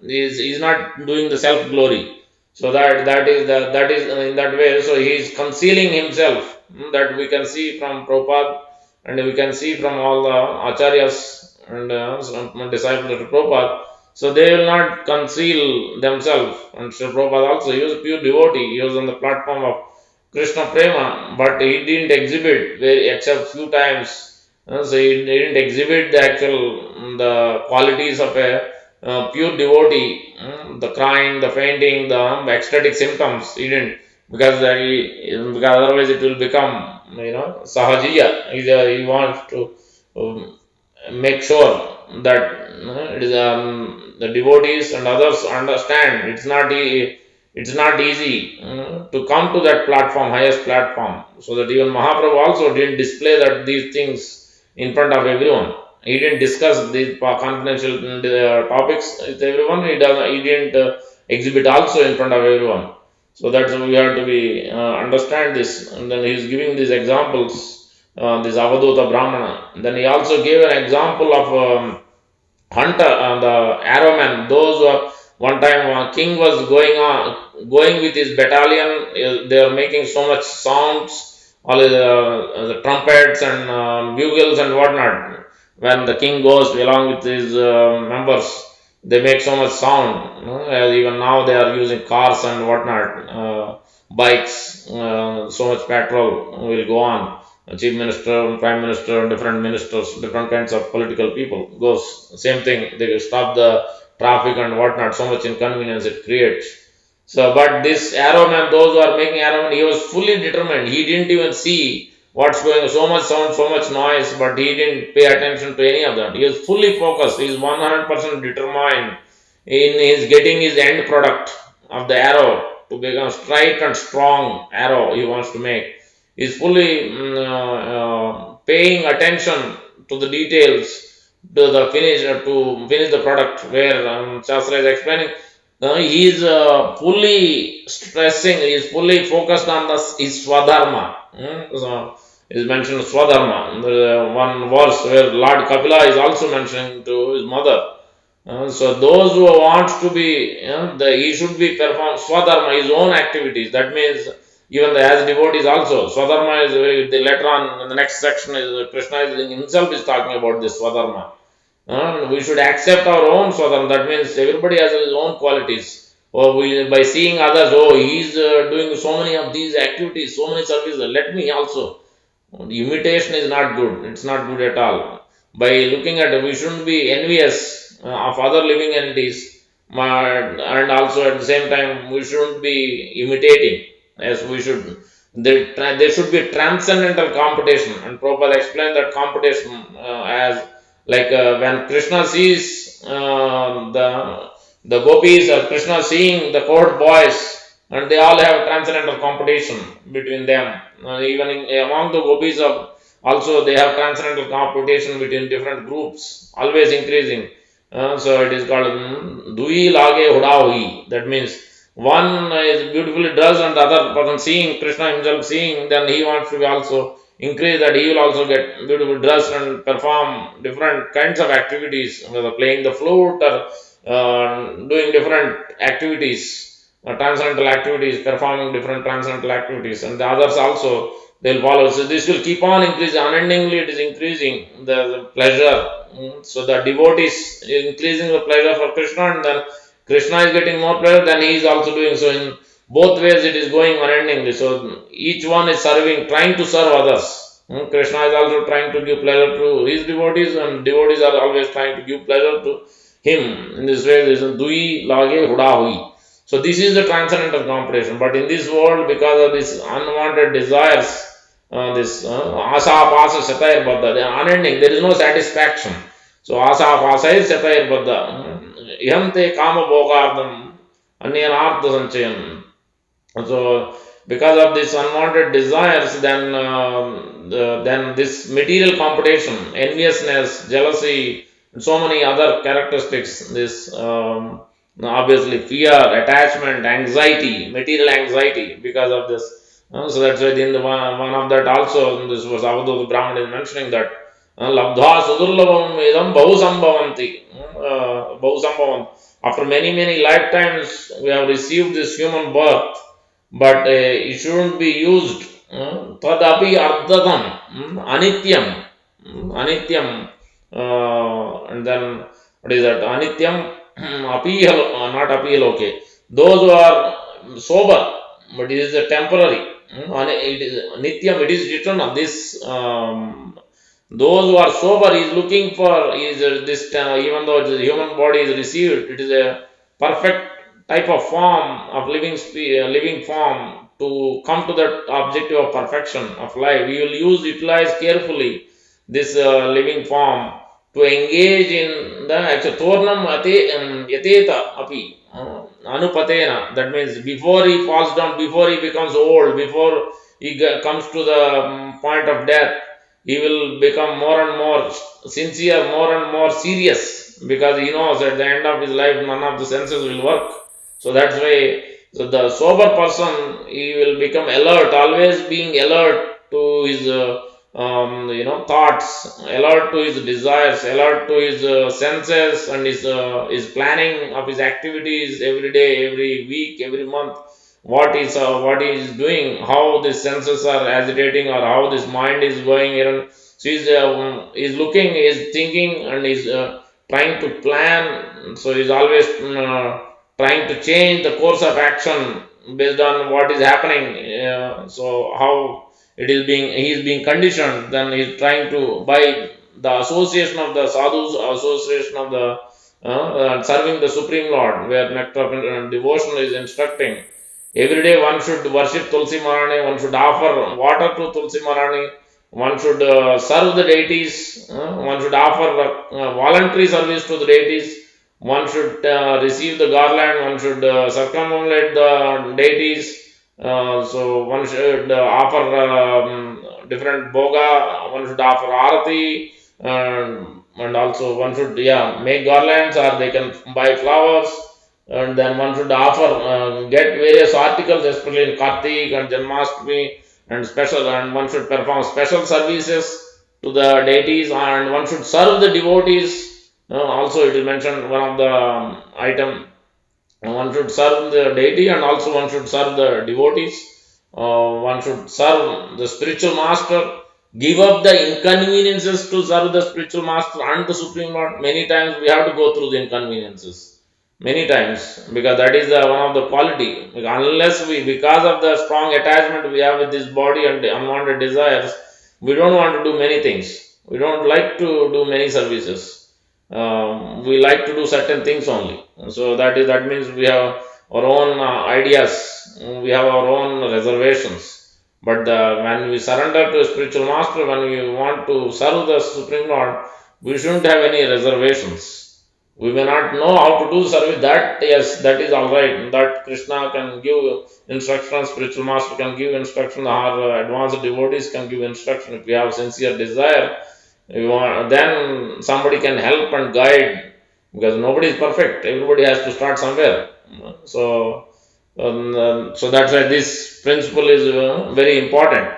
he's not doing the self glory. So that is in that way. So he is concealing himself. That we can see from Prabhupada, and we can see from all the acharyas and some disciples of Prabhupada. So they will not conceal themselves. And Sri Prabhupada also, he was a pure devotee. He was on the platform of Krishna Prema, but he didn't exhibit except few times. So he didn't exhibit the actual the qualities of a pure devotee, the crying, the fainting, the ecstatic symptoms. He didn't, because otherwise it will become sahajiya. He wants to make sure that it is, the devotees and others understand it's not easy to come to that platform, highest platform. So that even Mahaprabhu also didn't display that these things in front of everyone. He didn't discuss these confidential topics with everyone. He didn't exhibit also in front of everyone. So that's we have to be understand this. And then he is giving these examples, this Avadhuta Brahmana. Then he also gave an example of hunter and the arrowmen. Those who are, one time king was going with his battalion. They are making so much sounds, all the trumpets and bugles and whatnot. When the king goes along with his members, they make so much sound. Even now they are using cars and whatnot, bikes. So much petrol will go on. Chief minister, prime minister, different ministers, different kinds of political people goes same thing. They will stop the traffic and whatnot. So much inconvenience it creates. So, but this arrowman, those who are making arrowman, he was fully determined. He didn't even see what's going on. So much sound, so much noise, but he didn't pay attention to any of that. He was fully focused. He is 100% determined in his getting his end product of the arrow to become straight and strong arrow he wants to make. He is fully paying attention to the details to finish the product. Where Shastra is explaining, he is fully stressing, he is fully focused on his swadharma. So is mentioned swadharma. There is one verse where Lord Kapila is also mentioning to his mother. So those who want to be, he should be perform swadharma, his own activities. That means even as devotees also, swadharma is very, the later on in the next section is Krishna is himself is talking about this swadharma. We should accept our own swadharma. That means everybody has his own qualities. Or by seeing others, oh, he is doing so many of these activities, so many services, let me also. Imitation is not good. It's not good at all. By looking at it, we shouldn't be envious of other living entities, and also at the same time, we shouldn't be imitating as we should. There should be transcendental competition, and Prabhupada explained that competition as like when Krishna sees the gopis, or Krishna seeing the cohort boys, and they all have transcendental competition between them. Even among the gopis, also they have transcendental competition between different groups, always increasing. So it is called Dui Lage Huda Hui. That means one is beautifully dressed, and the other person seeing Krishna himself seeing, then he wants to be also increase, that he will also get beautiful dressed and perform different kinds of activities, whether playing the flute or doing different activities transcendental activities, performing different transcendental activities, and the others also they will follow. So this will keep on increasing, unendingly it is increasing the pleasure. So the devotees increasing the pleasure for Krishna, and then Krishna is getting more pleasure, then he is also doing so. In both ways it is going unendingly. So each one is serving, trying to serve others. Krishna is also trying to give pleasure to his devotees, and devotees are always trying to give pleasure to him. In this way, this is Dui Lage Huda Hui. So this is the transcendental competition. But in this world, because of these unwanted desires, this asa pasa satire baddha, they are unending. There is no satisfaction. So asa pasa is satire baddha. Ihante kama bhogardam anyanartha sanchayam. So because of these unwanted desires, then this material competition, enviousness, jealousy, and so many other characteristics. This obviously fear, attachment, anxiety, material anxiety because of this. So that's why in the one of that also, this was Avadhuta Brahman is mentioning that labdha sudurlabam idam bahusambhavanti. Bahusambhavanti. After many lifetimes, we have received this human birth, but it shouldn't be used. Tadapi ardhadam, anityam, anityam, and then what is that? Anityam, apihal, not apihal, okay. Those who are sober, but it is a temporary. It is nityam, it is written on this. Those who are sober is looking for is this, even though the human body is received, it is a perfect type of form of living form to come to that objective of perfection of life. We will utilize carefully this living form to engage in the actual tornam yateta api anupatena. That means before he falls down, before he becomes old, before he comes to the point of death, he will become more and more sincere, more and more serious, because he knows at the end of his life none of the senses will work. So that's why, so the sober person, he will become alert, always being alert to his thoughts, alert to his desires, alert to his senses, and his planning of his activities every day, every week, every month. What is doing, how the senses are agitating, or how this mind is going here. So he's looking, he's thinking, and he's trying to plan. So he's always trying to change the course of action based on what is happening. So how it is he is being conditioned. Then he's trying to, by the association of the sadhus, association of the serving the Supreme Lord, where nectar of devotion is instructing. Every day one should worship Tulsi Marani, one should offer water to Tulsi Marani, one should serve the deities, one should offer voluntary service to the deities, one should receive the garland, one should circumambulate the deities, so one should offer different bhoga, one should offer arati, and also one should make garlands, or they can buy flowers. And then one should offer, get various articles, especially in Kartik and Janmashtami, and one should perform special services to the deities, and one should serve the devotees. Also, it is mentioned one of the item. One should serve the deity, and also one should serve the devotees. One should serve the spiritual master. Give up the inconveniences to serve the spiritual master and the Supreme Lord. Many times we have to go through the inconveniences. Many times, because that is one of the quality. Unless because of the strong attachment we have with this body and the unwanted desires, we don't want to do many things. We don't like to do many services. We like to do certain things only. So that means we have our own ideas. We have our own reservations. But when we surrender to a spiritual master, when we want to serve the Supreme Lord, we shouldn't have any reservations. We may not know how to do service. That, yes, that is all right. That Krishna can give instruction, spiritual master can give instruction, or advanced devotees can give instruction. If we have sincere desire, then somebody can help and guide, because nobody is perfect. Everybody has to start somewhere. So that's why this principle is very important.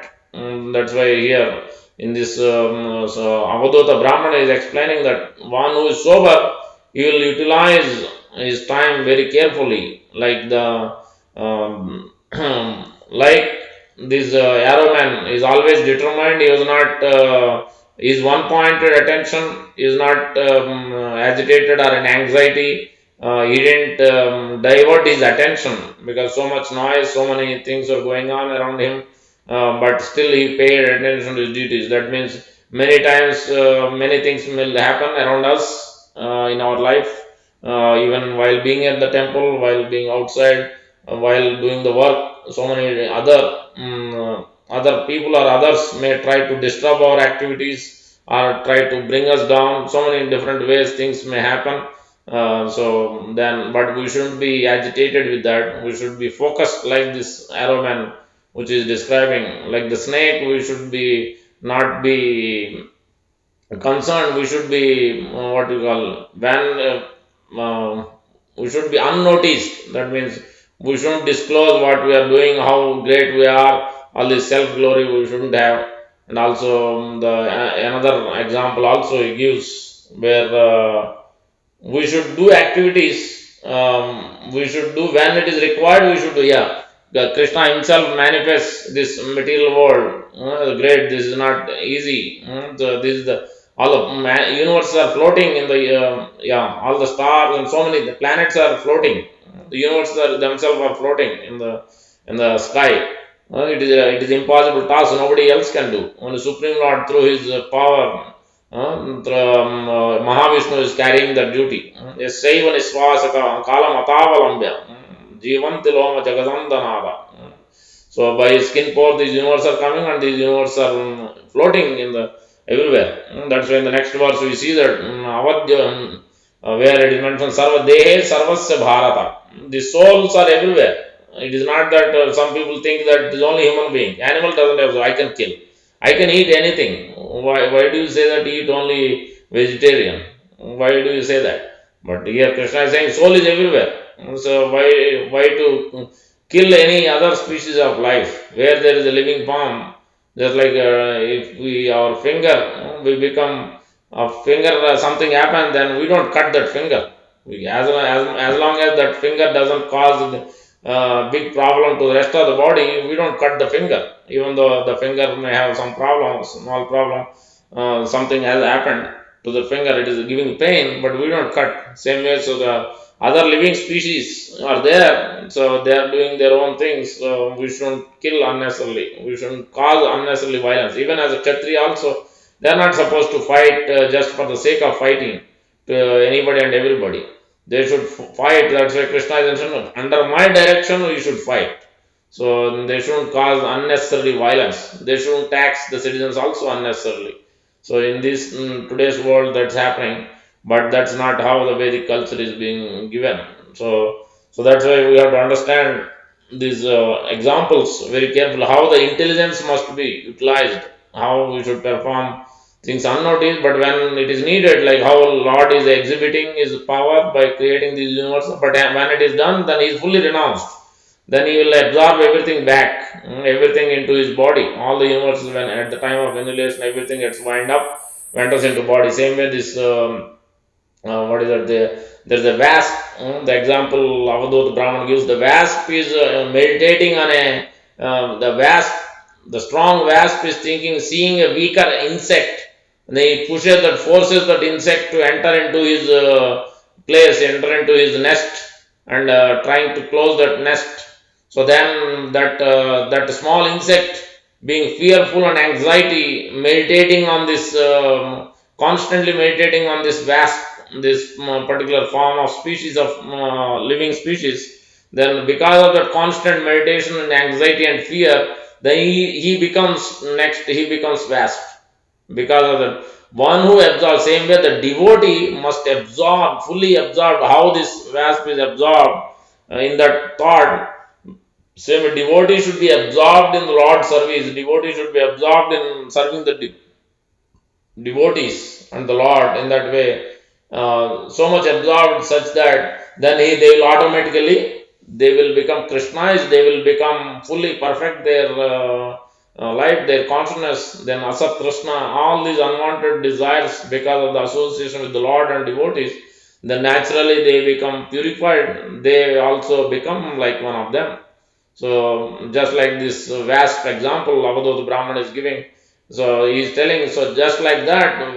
That's why here in this so Avadhuta Brahmana is explaining that one who is sober, he will utilize his time very carefully, like the like this arrow man is always determined. He was not his one pointed attention is not agitated or in anxiety. He didn't divert his attention because so much noise, so many things were going on around him, but still he paid attention to his duties. That means many times many things will happen around us in our life, even while being at the temple, while being outside, while doing the work. So many other people or others may try to disturb our activities or try to bring us down. So many different ways things may happen. So then, but we shouldn't be agitated with that. We should be focused like this arrow man, which is describing, like the snake. We should be not be concerned. We should be what you call when we should be unnoticed. That means we shouldn't disclose what we are doing, how great we are. All this self glory we shouldn't have. And also the another example also he gives where we should do activities. We should do when it is required. We should do. Yeah, Krishna himself manifests this material world. Great. This is not easy. This is the all the universes are floating in the yeah, all the stars and so many the planets are floating. The universes are themselves are floating in the sky. It is impossible task. Nobody else can do. Only Supreme Lord through His power. Mahavishnu is carrying that duty. Yasaiva nisvasaka kalam atavalambya jivanti loma jagadandanada. So by his skin pore, these universes are coming and these universes are floating in the everywhere. That's why in the next verse we see that avadya, where it is mentioned sarva dehe sarvasya bharata. The souls are everywhere. It is not that some people think that it is only human being. Animal doesn't have so I can kill. I can eat anything. Why do you say that eat only vegetarian? Why do you say that? But here Krishna is saying soul is everywhere. So why to kill any other species of life where there is a living form? Just like if we our finger we become a finger something happens, then we don't cut that finger. As long as that finger doesn't cause big problem to the rest of the body, we don't cut the finger. Even though the finger may have some problem, small problem, something has happened to the finger, it is giving pain, but we don't cut. Same way, so the other living species are there, so they are doing their own things. So we shouldn't kill unnecessarily. We shouldn't cause unnecessarily violence. Even as a Kshatriya also, they are not supposed to fight just for the sake of fighting to anybody and everybody. They should fight. That's why Krishna is mentioned. Under my direction, we should fight. So they shouldn't cause unnecessary violence. They shouldn't tax the citizens also unnecessarily. So in this today's world, that's happening, but that's not how the Vedic culture is being given. So that's why we have to understand these examples very carefully. How the intelligence must be utilized. How we should perform things unnoticed, but when it is needed, like how Lord is exhibiting His power by creating these universes, but when it is done, then He is fully renounced. Then He will absorb everything back, everything into His body. All the universes, when at the time of annihilation, everything gets wind up, enters into body. Same way, this what is that? There's a wasp. The example Avadut Brahman gives: the wasp is meditating on a the wasp. The strong wasp is thinking, seeing a weaker insect, and he pushes that, forces that insect to enter into his place, enter into his nest, and trying to close that nest. So then that small insect, being fearful and anxiety, meditating on this, constantly meditating on this wasp, this particular form of species of living species. Then because of that constant meditation and anxiety and fear, then he becomes next. He becomes wasp because of that. One who absorbs, same way the devotee must absorb, fully absorb how this wasp is absorbed in that thought. Same devotee should be absorbed in the Lord's service. Devotee should be absorbed in serving the devotees and the Lord in that way. So much absorbed such that then they will automatically they will become Krishnais. They will become fully perfect their life, their consciousness. Then Asat, Trsna, all these unwanted desires because of the association with the Lord and devotees. then naturally they become purified, they also become like one of them. So just like this vast example Avadhuta Brahman is giving, so he is telling, so just like that,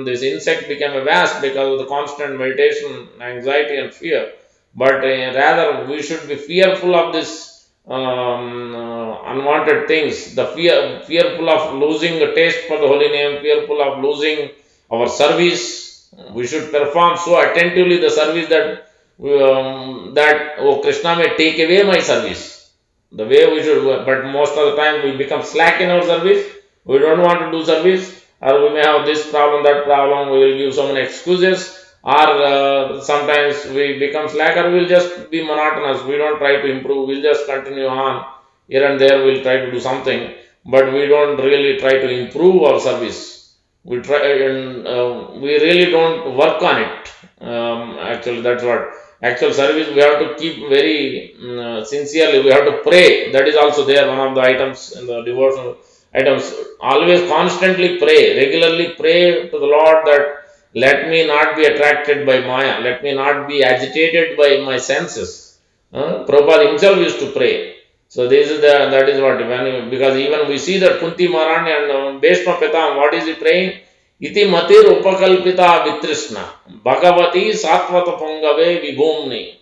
this insect became a vast because of the constant meditation, anxiety and fear. But rather we should be fearful of this unwanted things, the fearful of losing the taste for the holy name, fearful of losing our service. We should perform so attentively the service that oh, Krishna may take away my service. The way we should, but most of the time we become slack in our service. We don't want to do service, or we may have this problem, that problem. We will give so many excuses, or sometimes we become slack, or we'll just be monotonous. We don't try to improve. We'll just continue on here and there. We'll try to do something, but we don't really try to improve our service. We try and we really don't work on it. Actually, that's what actual service we have to keep very sincerely. We have to pray. That is also there, one of the items in the devotional items. Always constantly pray, regularly pray to the Lord that let me not be attracted by Maya, let me not be agitated by my senses. Prabhupada himself used to pray. So this is that is what, because even we see that Kunti Maharani and Bhishma Pitam, what is he praying? Iti matir upakalpita Vitrsna Bhagavati Satvata Pongave Vibhumni.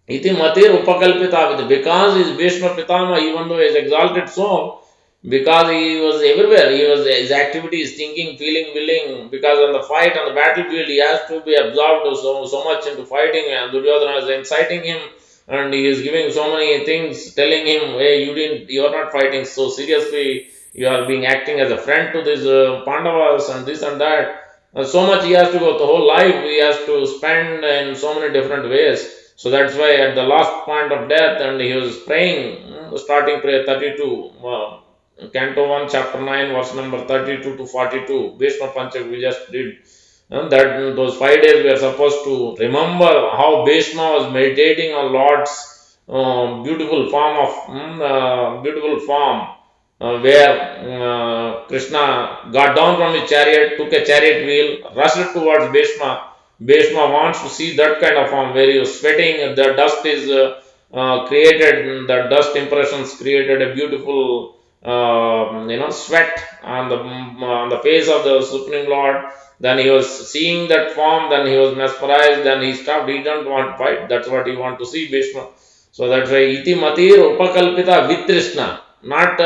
Iti matir upakalpita, because his Bhishma Pitama, even though he is exalted soul, because he was everywhere, he was his activities, thinking, feeling, willing, because on the fight, on the battlefield, he has to be absorbed so much into fighting, and Duryodhana is inciting him, and he is giving so many things, telling him, hey, you are not fighting so seriously, you are being acting as a friend to these Pandavas and this and that. So much he has to go, the whole life he has to spend in so many different ways. So that's why at the last point of death, and he was praying, starting prayer 32, Canto 1, chapter 9, verse number 32 to 42, Bhishma Panchak we just did. And that those 5 days we are supposed to remember how Bhishma was meditating on Lord's beautiful form, where Krishna got down from his chariot, took a chariot wheel, rushed towards Bhishma. Bhishma wants to see that kind of form where he was sweating, the dust is created, the dust impressions created a beautiful sweat on the face of the Supreme Lord. Then he was seeing that form, then he was mesmerized, then he stopped, he didn't want to fight. That's what he wanted to see, Bhishma. So that's why iti matir upakalpita Vitrsna, not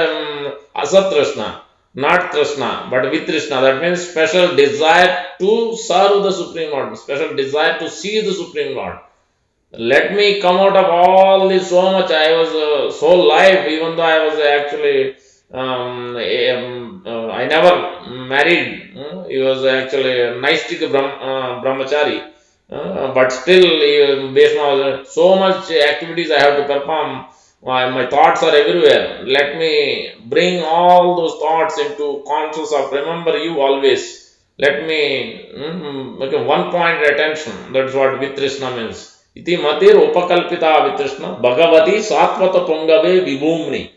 Asat Trsna, not Trsna, but Vitrsna. That means special desire to serve the Supreme Lord, special desire to see the Supreme Lord. Let me come out of all this so much. I was so life, even though I was actually, I never married. He was actually a Naistik Brahmachari. But still, Bhishma was so much activities I have to perform. My thoughts are everywhere. Let me bring all those thoughts into conscious of remember you always. Let me make a one point attention. That's what Vitrsna means. Iti matir upakalpita Vitrsna Bhagavati Satvata Pongave Vibhumni.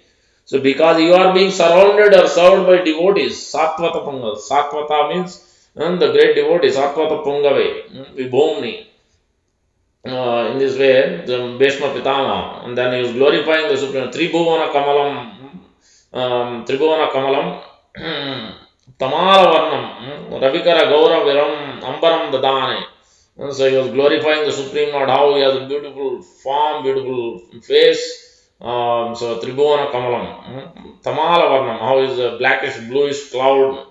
So because you are being surrounded or served by devotees, Satvata Pongal. Satvata means the great devotee, Satvata Pongave Vibhumni. In this way, the Bhishma Pitama, and then he was glorifying the Supreme Tribhuvana Kamalam, Tamala Varnam, Ravikara Gaura Viram, Ambaram Dadane. So he was glorifying the Supreme Lord, how he has a beautiful form, beautiful face. So Tribhuvana Kamalam, Tamala Varnam, how is a blackish, bluish cloud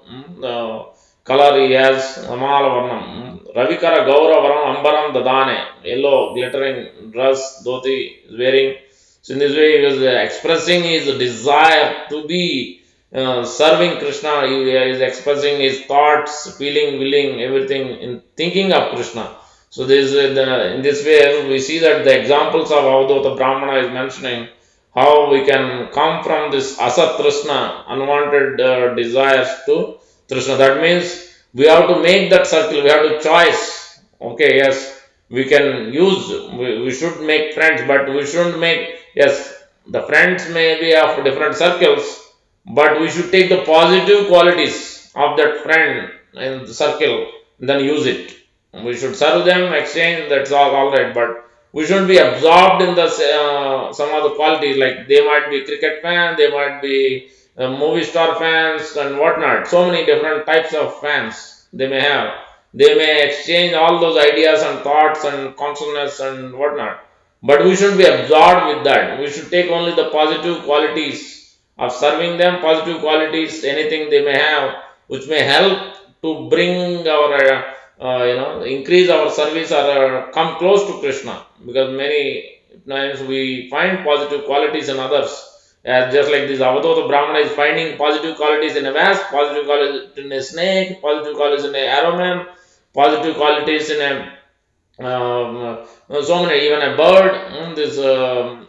color he has, Tamala Varnam. Ravikara Gaura Varam Ambaram Dadane, yellow glittering dress, dhoti is wearing. So in this way he was expressing his desire to be serving Krishna. He is expressing his thoughts, feeling, willing, everything in thinking of Krishna. So this in this way we see that the examples of Avadhuta Brahmana is mentioning how we can come from this Asat Trsna, unwanted desires, to Trsna. That means we have to make that circle, we have to choice. Okay, yes, we can use, we should make friends, but we shouldn't make, yes, the friends may be of different circles, but we should take the positive qualities of that friend in the circle, then use it. We should serve them, exchange, that's all right. But we shouldn't be absorbed in the some of the qualities. Like they might be cricket fans, they might be movie star fans and whatnot. So many different types of fans they may have. They may exchange all those ideas and thoughts and consciousness and whatnot. But we should be absorbed with that. We should take only the positive qualities of serving them, positive qualities, anything they may have, which may help to bring our increase our service or come close to Krishna, because many times we find positive qualities in others. Just like this Avadota Brahmana is finding positive qualities in a vase, positive qualities in a snake, positive qualities in a arrow man, positive qualities in a so many, even a bird, this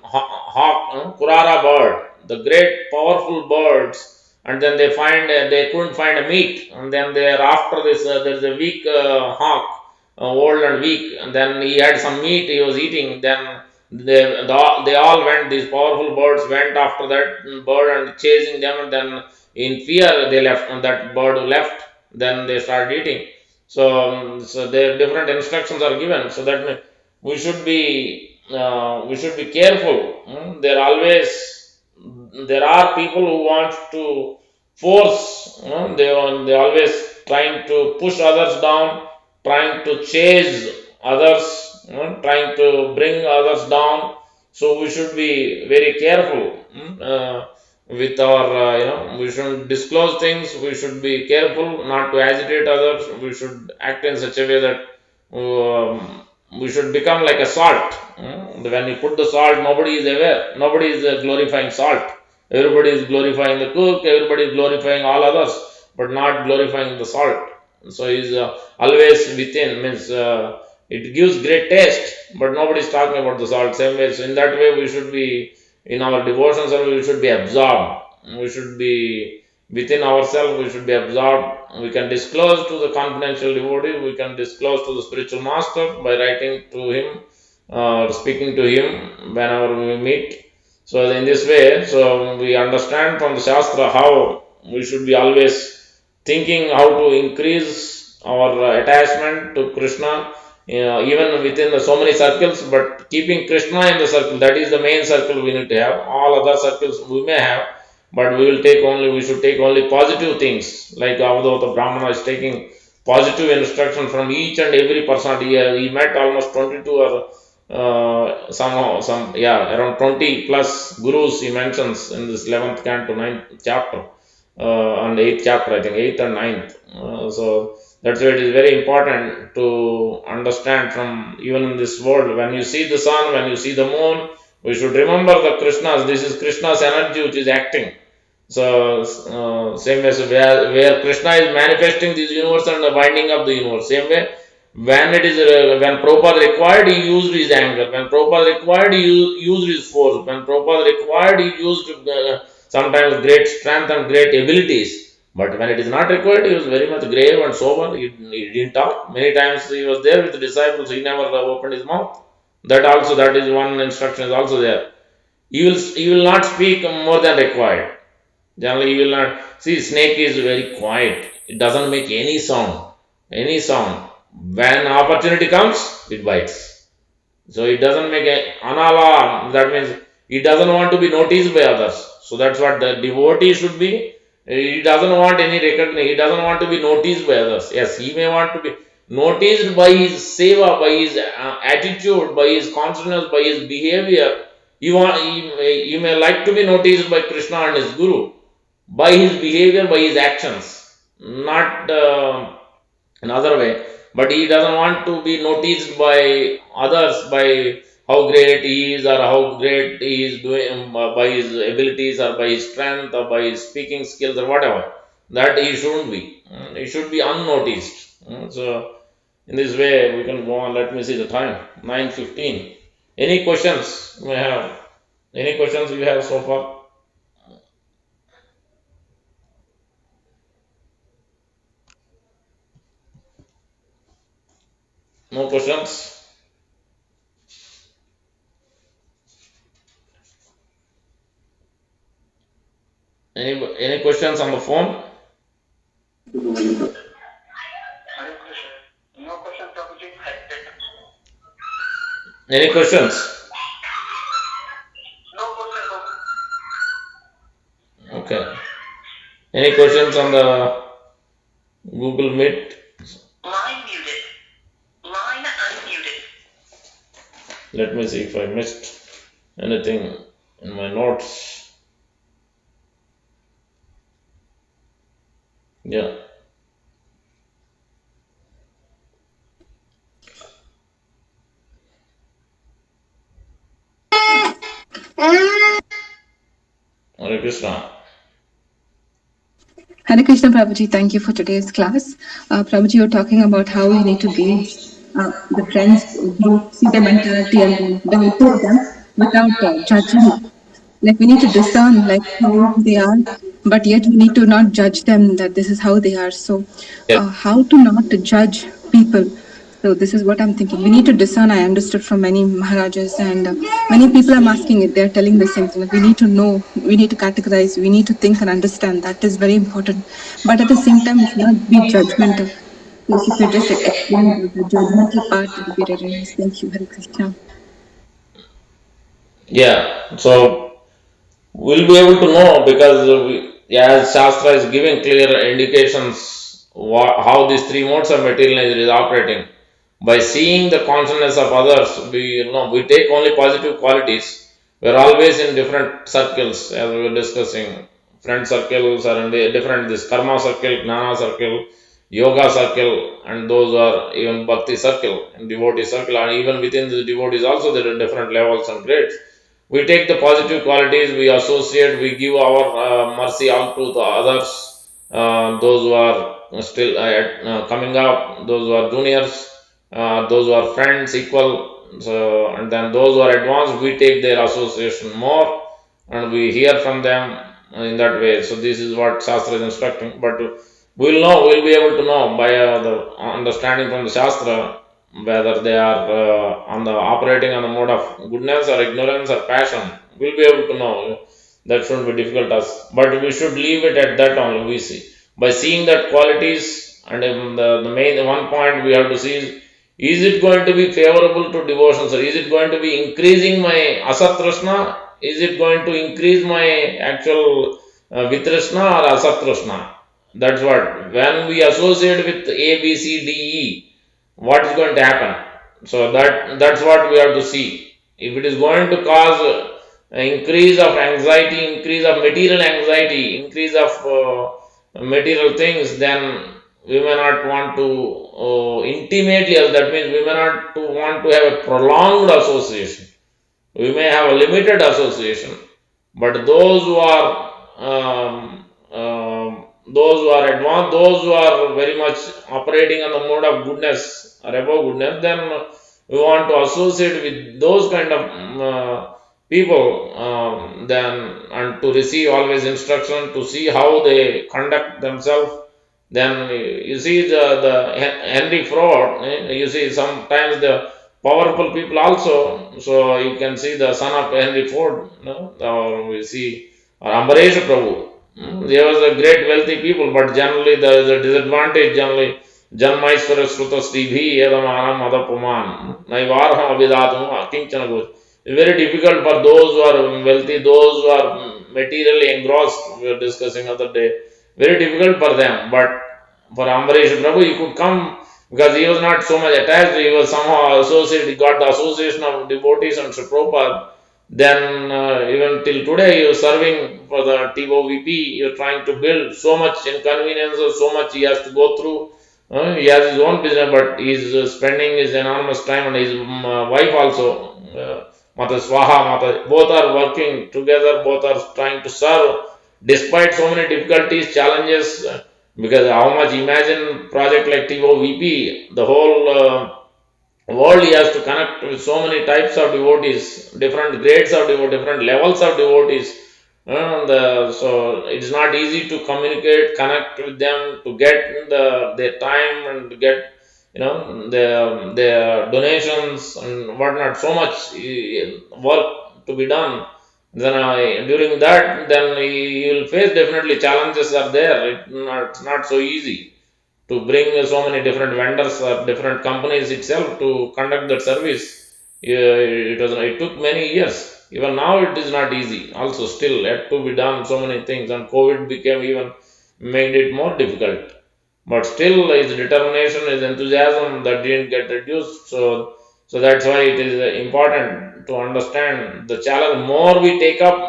hawk, kurara bird, the great powerful birds, and then they find they couldn't find a meat, and then they are after this. There is a weak hawk, old and weak, and then he had some meat he was eating. Then they all went. These powerful birds went after that bird and chasing them, and then in fear they left, and that bird left. Then they started eating. So there different instructions are given. So that we should be careful. There are people who want to force. They always trying to push others down, trying to chase others, trying to bring others down. So we should be very careful. With our we shouldn't disclose things. We should be careful not to agitate others. We should act in such a way that we should become like a salt. When you put the salt, nobody is aware, nobody is glorifying salt. Everybody is glorifying the cook, everybody is glorifying all others, but not glorifying the salt. So is always within, means it gives great taste, but nobody is talking about the salt. Same way, so in that way we should be in our devotions, or we should be absorbed. We should be within ourselves, we should be absorbed. We can disclose to the confidential devotee, we can disclose to the spiritual master by writing to him or speaking to him whenever we meet. So in this way, so we understand from the Shastra how we should be always thinking how to increase our attachment to Krishna, even within so many circles, but keeping Krishna in the circle, that is the main circle we need to have. All other circles we may have, but we should take only positive things. Like Avadota Brahmana is taking positive instruction from each and every person. He met almost 22 or around 20 plus gurus he mentions in this 11th canto, 9th chapter, and 8th chapter, I think 8th and 9th. So that's why it is very important to understand from even in this world. When you see the sun, when you see the moon, we should remember the Krishna's. This is Krishna's energy which is acting. So, same as where Krishna is manifesting this universe and the winding up the universe. Same way, when Prabhupada required, he used his anger. When Prabhupada required, he used his force. When Prabhupada required, he used sometimes great strength and great abilities. But when it is not required, he was very much grave and sober. He didn't talk. Many times he was there with the disciples. He never opened his mouth. That is one instruction is also there. He will not speak more than required. Generally, you will not see snake is very quiet. It doesn't make any sound. Any sound. When opportunity comes, it bites. So it doesn't make an alarm. That means it doesn't want to be noticed by others. So that's what the devotee should be. He doesn't want any recognition. He doesn't want to be noticed by others. Yes, he may want to be noticed by his seva, by his attitude, by his consciousness, by his behavior. He may like to be noticed by Krishna and his Guru by his behavior, by his actions, not another way. But he doesn't want to be noticed by others by how great he is or how great he is doing by his abilities or by his strength or by his speaking skills or whatever. That he shouldn't be. He should be unnoticed. So in this way we can go on. Let me see the time. 9:15. Any questions we have? Any questions we have so far? No questions? Any questions on the phone? Hare Krishna. No question, Prabhuji. Any questions? Okay. Any questions on the Google Meet? Line muted. Line unmuted. Let me see if I missed anything in my notes. Yeah. Hare Krishna. Hare Krishna Prabhuji, thank you for today's class. Prabhuji, you're talking about how we need to gauge the friends, see their mentality and then develop them without judging. Like we need to discern like how they are, but yet we need to not judge them that this is how they are. So, Yes. how to not judge people? So this is what I'm thinking. We need to discern. I understood from many Maharajas and many people I'm asking it. They're telling the same thing. Like we need to know, we need to categorize, we need to think and understand. That is very important. But at the same time, we should not be judgmental. So if you could just explain about the judgmental part, it would be really nice. Thank you, Hare Krishna. Yeah. So we'll be able to know because as Shastra is giving clear indications how these three modes of material nature is operating. By seeing the consciousness of others, we take only positive qualities. We're always in different circles, as we were discussing. Friend circles are in the different this karma circle, gnana circle, yoga circle, and those are even bhakti circle and devotee circle, and even within the devotees also there are different levels and grades. We take the positive qualities, we associate, we give our mercy out to the others, those who are still coming up, those who are juniors, those who are friends equal. So, and then those who are advanced, we take their association more and we hear from them in that way. So this is what Shastra is instructing. But we'll be able to know by the understanding from the Shastra whether they are on the operating on the mode of goodness or ignorance or passion. We'll be able to know. That shouldn't be difficult to us, but we should leave it at that only. We see by seeing that qualities, and the main one point we have to see is it going to be favorable to devotion, or is it going to be increasing my Asat Trsna? Is it going to increase my actual Vitrsna or Asat Trsna? That's what. When we associate with A, B, C, D, E, what is going to happen? So that's what we have to see. If it is going to cause increase of anxiety, increase of material anxiety, increase of material things, then we may not want to intimately, that means we may not want to have a prolonged association. We may have a limited association, but those who are advanced, those who are very much operating on the mode of goodness or above goodness, then we want to associate with those kind of people, then and to receive always instruction, to see how they conduct themselves. Then you see the Henry Ford, you see sometimes the powerful people also. So you can see the son of Henry Ford, or we see or Ambaresh Prabhu. There was a great wealthy people, but generally there is a disadvantage. Generally, Janmaiswara Sruta Stibhi Edamanam Adapuman Naivarham Avidatum Akinchana goes. It's very difficult for those who are wealthy, those who are materially engrossed. We were discussing other day. Very difficult for them, but for Ambaresh Prabhu, he could come because he was not so much attached. He was somehow associated. He got the association of devotees and Sri Prabhupada. Then even till today, he was serving for the TOVP. He was trying to build so much inconvenience, so much he has to go through. He has his own business, but he's spending his enormous time, and his wife also, Mata Swaha, Mata, both are working together, both are trying to serve despite so many difficulties, challenges. Because how much imagine project like TOVP, the whole world he has to connect with so many types of devotees, different grades of devotees, different levels of devotees. And so it's not easy to communicate, connect with them, to get their time and to get their donations and whatnot. So much work to be done. Then during that, then you will face definitely challenges are there. It's not so easy to bring so many different vendors or different companies itself to conduct that service. It took many years. Even now it is not easy. Also, still had to be done so many things, and COVID became even made it more difficult. But still, his determination, his enthusiasm that didn't get reduced. So that's why it is important to understand the challenge. More we take up,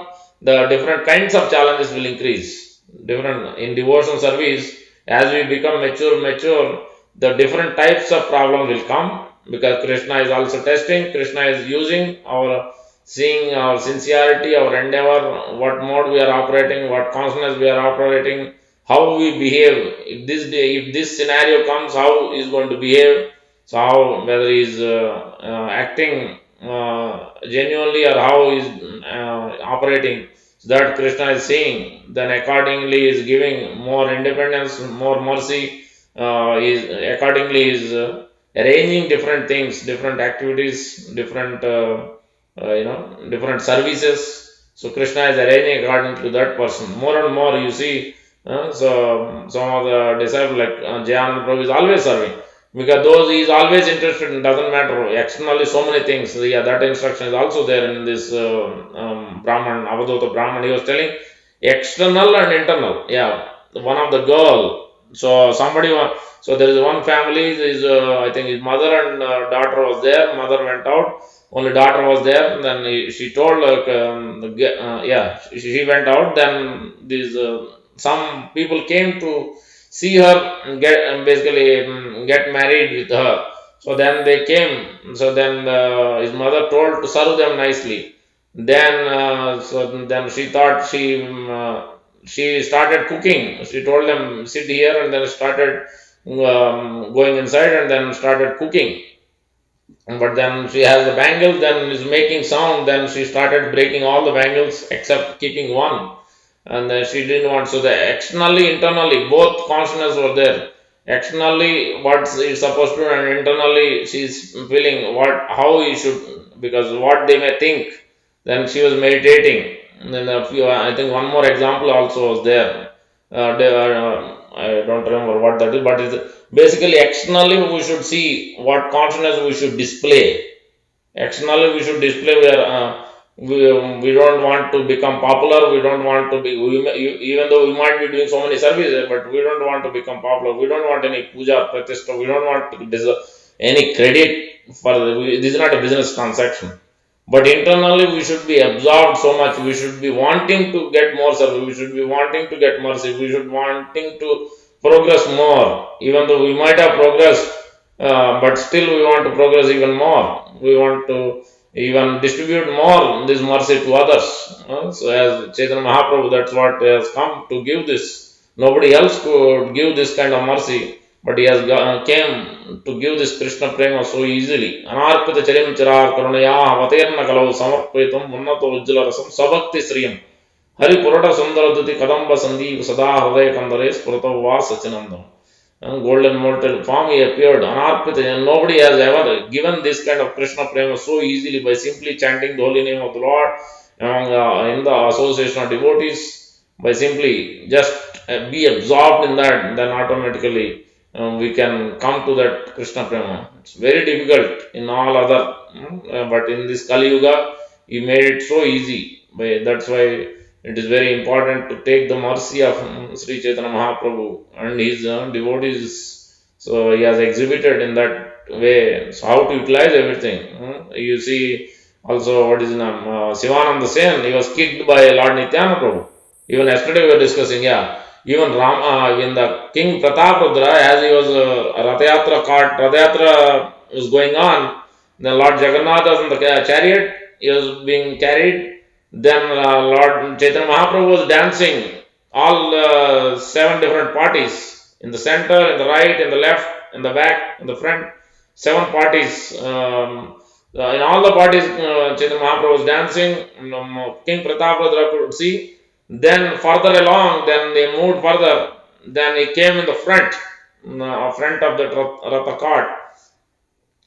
the different kinds of challenges will increase. Different in devotion service, as we become mature, the different types of problems will come because Krishna is also testing. Krishna is using our seeing our sincerity, our endeavor, what mode we are operating, what consciousness we are operating, how we behave. If this scenario comes, how he is going to behave. So how whether he is acting genuinely or how he is operating. So that Krishna is seeing. Then accordingly is giving more independence, more mercy. Is accordingly is arranging different things, different activities, different different services. So Krishna is arranging according to that person. More and more you see, so some of the disciples like Jayananda Prabhu is always serving because those he is always interested in, doesn't matter externally so many things. So yeah, that instruction is also there in this Brahman, Avadhuta Brahman. He was telling external and internal. Yeah, one of the girl. So somebody, so there is one family. Is I think his mother and daughter was there. Mother went out. Only daughter was there. Then she told like, yeah, she went out. Then these some people came to see her and get basically get married with her. So then they came. So then his mother told to serve them nicely. Then so then she thought she started cooking. She told them sit here and then started going inside and then started cooking. But then she has the bangle, then is making sound. Then she started breaking all the bangles except keeping one, and then she didn't want. So the externally, internally, both consciousness were there. Externally, what is supposed to, do, and internally, she's feeling what how he should because what they may think. Then she was meditating. And then a few, I think one more example also was there. I don't remember what that is, but it's basically externally we should see what consciousness we should display. Externally we should display where we don't want to become popular. We don't want to be even though we might be doing so many services, but we don't want to become popular. We don't want any puja pratishtha. We don't want to deserve any credit for this is not a business transaction. But internally, we should be absorbed so much. We should be wanting to get more service. We should be wanting to get mercy. We should wanting to progress more. Even though we might have progressed, but still we want to progress even more. We want to even distribute more this mercy to others. So as Chaitanya Mahaprabhu, that's what has come to give this. Nobody else could give this kind of mercy, but he has came to give this Krishna prema so easily. Anarpita charim chirar karunaya avatirna kalau samarpitum munnato ujjala rasam sabakti sriyam. Hari purata sundara duti kadamba sandeep sada hridaya kandare spurata va sachinandam. Golden mortal form he appeared anarpita, and nobody has ever given this kind of Krishna prema so easily by simply chanting the holy name of the Lord among in the association of devotees. By simply just be absorbed in that, then automatically we can come to that Krishna prema. It's very difficult in all other, but in this Kali Yuga, he made it so easy. That's why it is very important to take the mercy of Sri Chaitanya Mahaprabhu and his devotees. So he has exhibited in that way. So how to utilize everything. You see also what is in Sivananda Sen, he was kicked by Lord Nityananda Prabhu. Even yesterday we were discussing, yeah. Even Ram in the King Prataprudra, as he was Rathayatra was going on, then Lord Jagannath was in the chariot, he was being carried. Then Lord Chaitanya Mahaprabhu was dancing, all 7 different parties, in the center, in the right, in the left, in the back, in the front, 7 parties. In all the parties, Chaitanya Mahaprabhu was dancing. King Prataprudra could see. Then further along, then they moved further. Then he came in the front of the Ratha cart.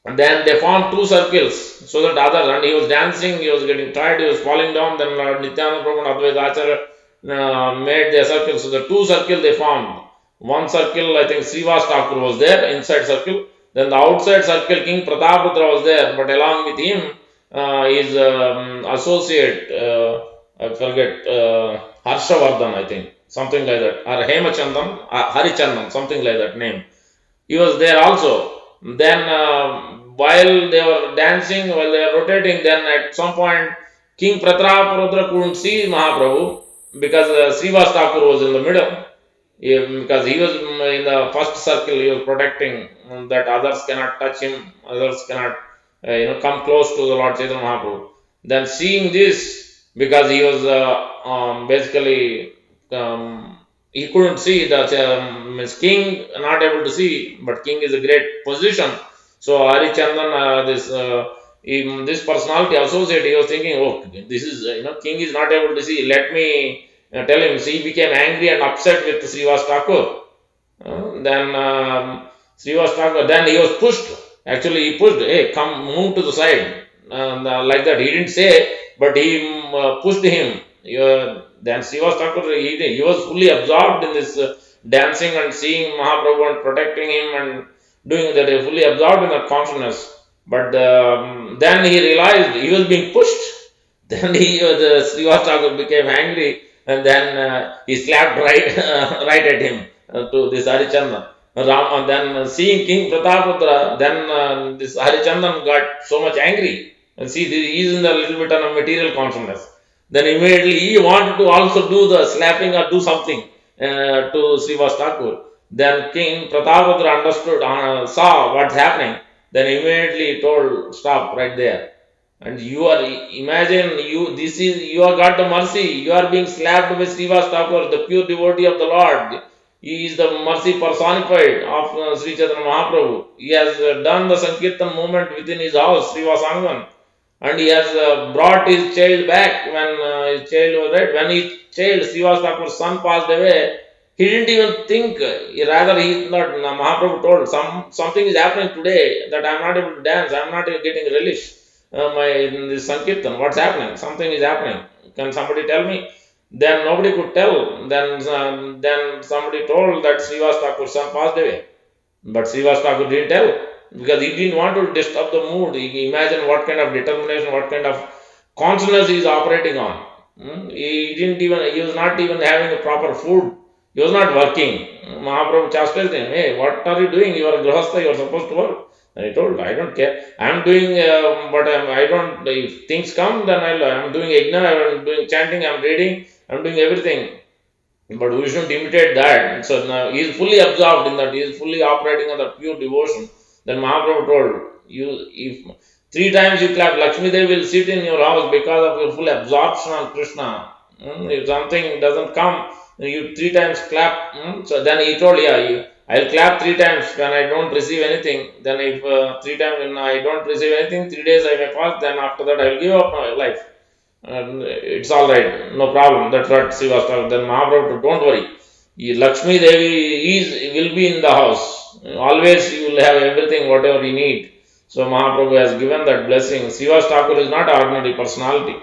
And then they formed 2 circles so that others, and he was dancing, he was getting tired, he was falling down. Then Lord Nityananda Prabhu and Advaita Acharya made their circles. So the 2 circles they formed. One circle, I think Srivas Thakur was there, inside circle. Then the outside circle, King Prataprudra was there, but along with him, his associate, I forget, Harshavardhan, I think, something like that, or Hemachandam, Harichandam, something like that name. He was there also. Then, while they were dancing, while they were rotating, then at some point, King Prataparudra couldn't see Mahaprabhu because Srivas Thakur was in the middle. Because he was in the first circle, he was protecting that others cannot touch him, others cannot come close to the Lord Chaitanya Mahaprabhu. Then seeing this, because he was basically he couldn't see the king, not able to see, but king is a great position. So Harichandan, this personality associate, he was thinking, oh, this is king is not able to see. Let me tell him. So he became angry and upset with Srivas Thakur. Then Srivas Thakur, then he was pushed. Actually, he pushed. Hey, come, move to the side. Like that, he didn't say, but he pushed him. Then Srivas Thakur, he was fully absorbed in this dancing and seeing Mahaprabhu and protecting him and doing that, fully absorbed in that consciousness. But then he realized he was being pushed. Then the Srivas Thakur became angry, and then he slapped right at him to this Harichandan. Ram, and then seeing King Pratapadra, then this Harichandan got so much angry. And see, he is in the little bit of material consciousness. Then immediately he wanted to also do the slapping or do something to Srivas Thakur. Then King Pratapadra understood, saw what's happening. Then immediately told, stop right there. And you are, imagine, you have got the mercy. You are being slapped by Srivas Thakur, the pure devotee of the Lord. He is the mercy personified of Sri Chaitanya Mahaprabhu. He has done the Sankirtan movement within his house, Srivasangan. And he has brought his child back when his child was dead. When his child, Srivas Thakur's son, passed away, he didn't even think. Rather, he thought, Mahaprabhu told, something is happening today that I am not able to dance, I am not getting relish. In this Sankirtan, what's happening? Something is happening. Can somebody tell me? Then nobody could tell. Then somebody told that Srivas Thakur's son passed away. But Srivas Thakur didn't tell because he didn't want to disturb the mood. Imagine what kind of determination, what kind of consciousness he is operating on. He was not even having a proper food. He was not working. Mahaprabhu chastised him. Hey, what are you doing? You are a grihastha, you are supposed to work. And he told, I don't care. I am doing I don't, if things come, then I am doing yajna, I am doing chanting, I am reading, I am doing everything. But we shouldn't imitate that. So now he is fully absorbed in that. He is fully operating on the pure devotion. Then Mahaprabhu told, if 3 times you clap, Lakshmi Devi will sit in your house because of your full absorption on Krishna. If something doesn't come, you 3 times clap. So then he told, I'll clap 3 times when I don't receive anything. Then if 3 times when I don't receive anything, 3 days I may fast. Then after that I will give up my life. It's all right, no problem. That's what Srivas Thakur. Then Mahaprabhu, don't worry. Lakshmi Devi will be in the house. Always you will have everything, whatever you need. So Mahaprabhu has given that blessing. Srivas Thakur is not an ordinary personality.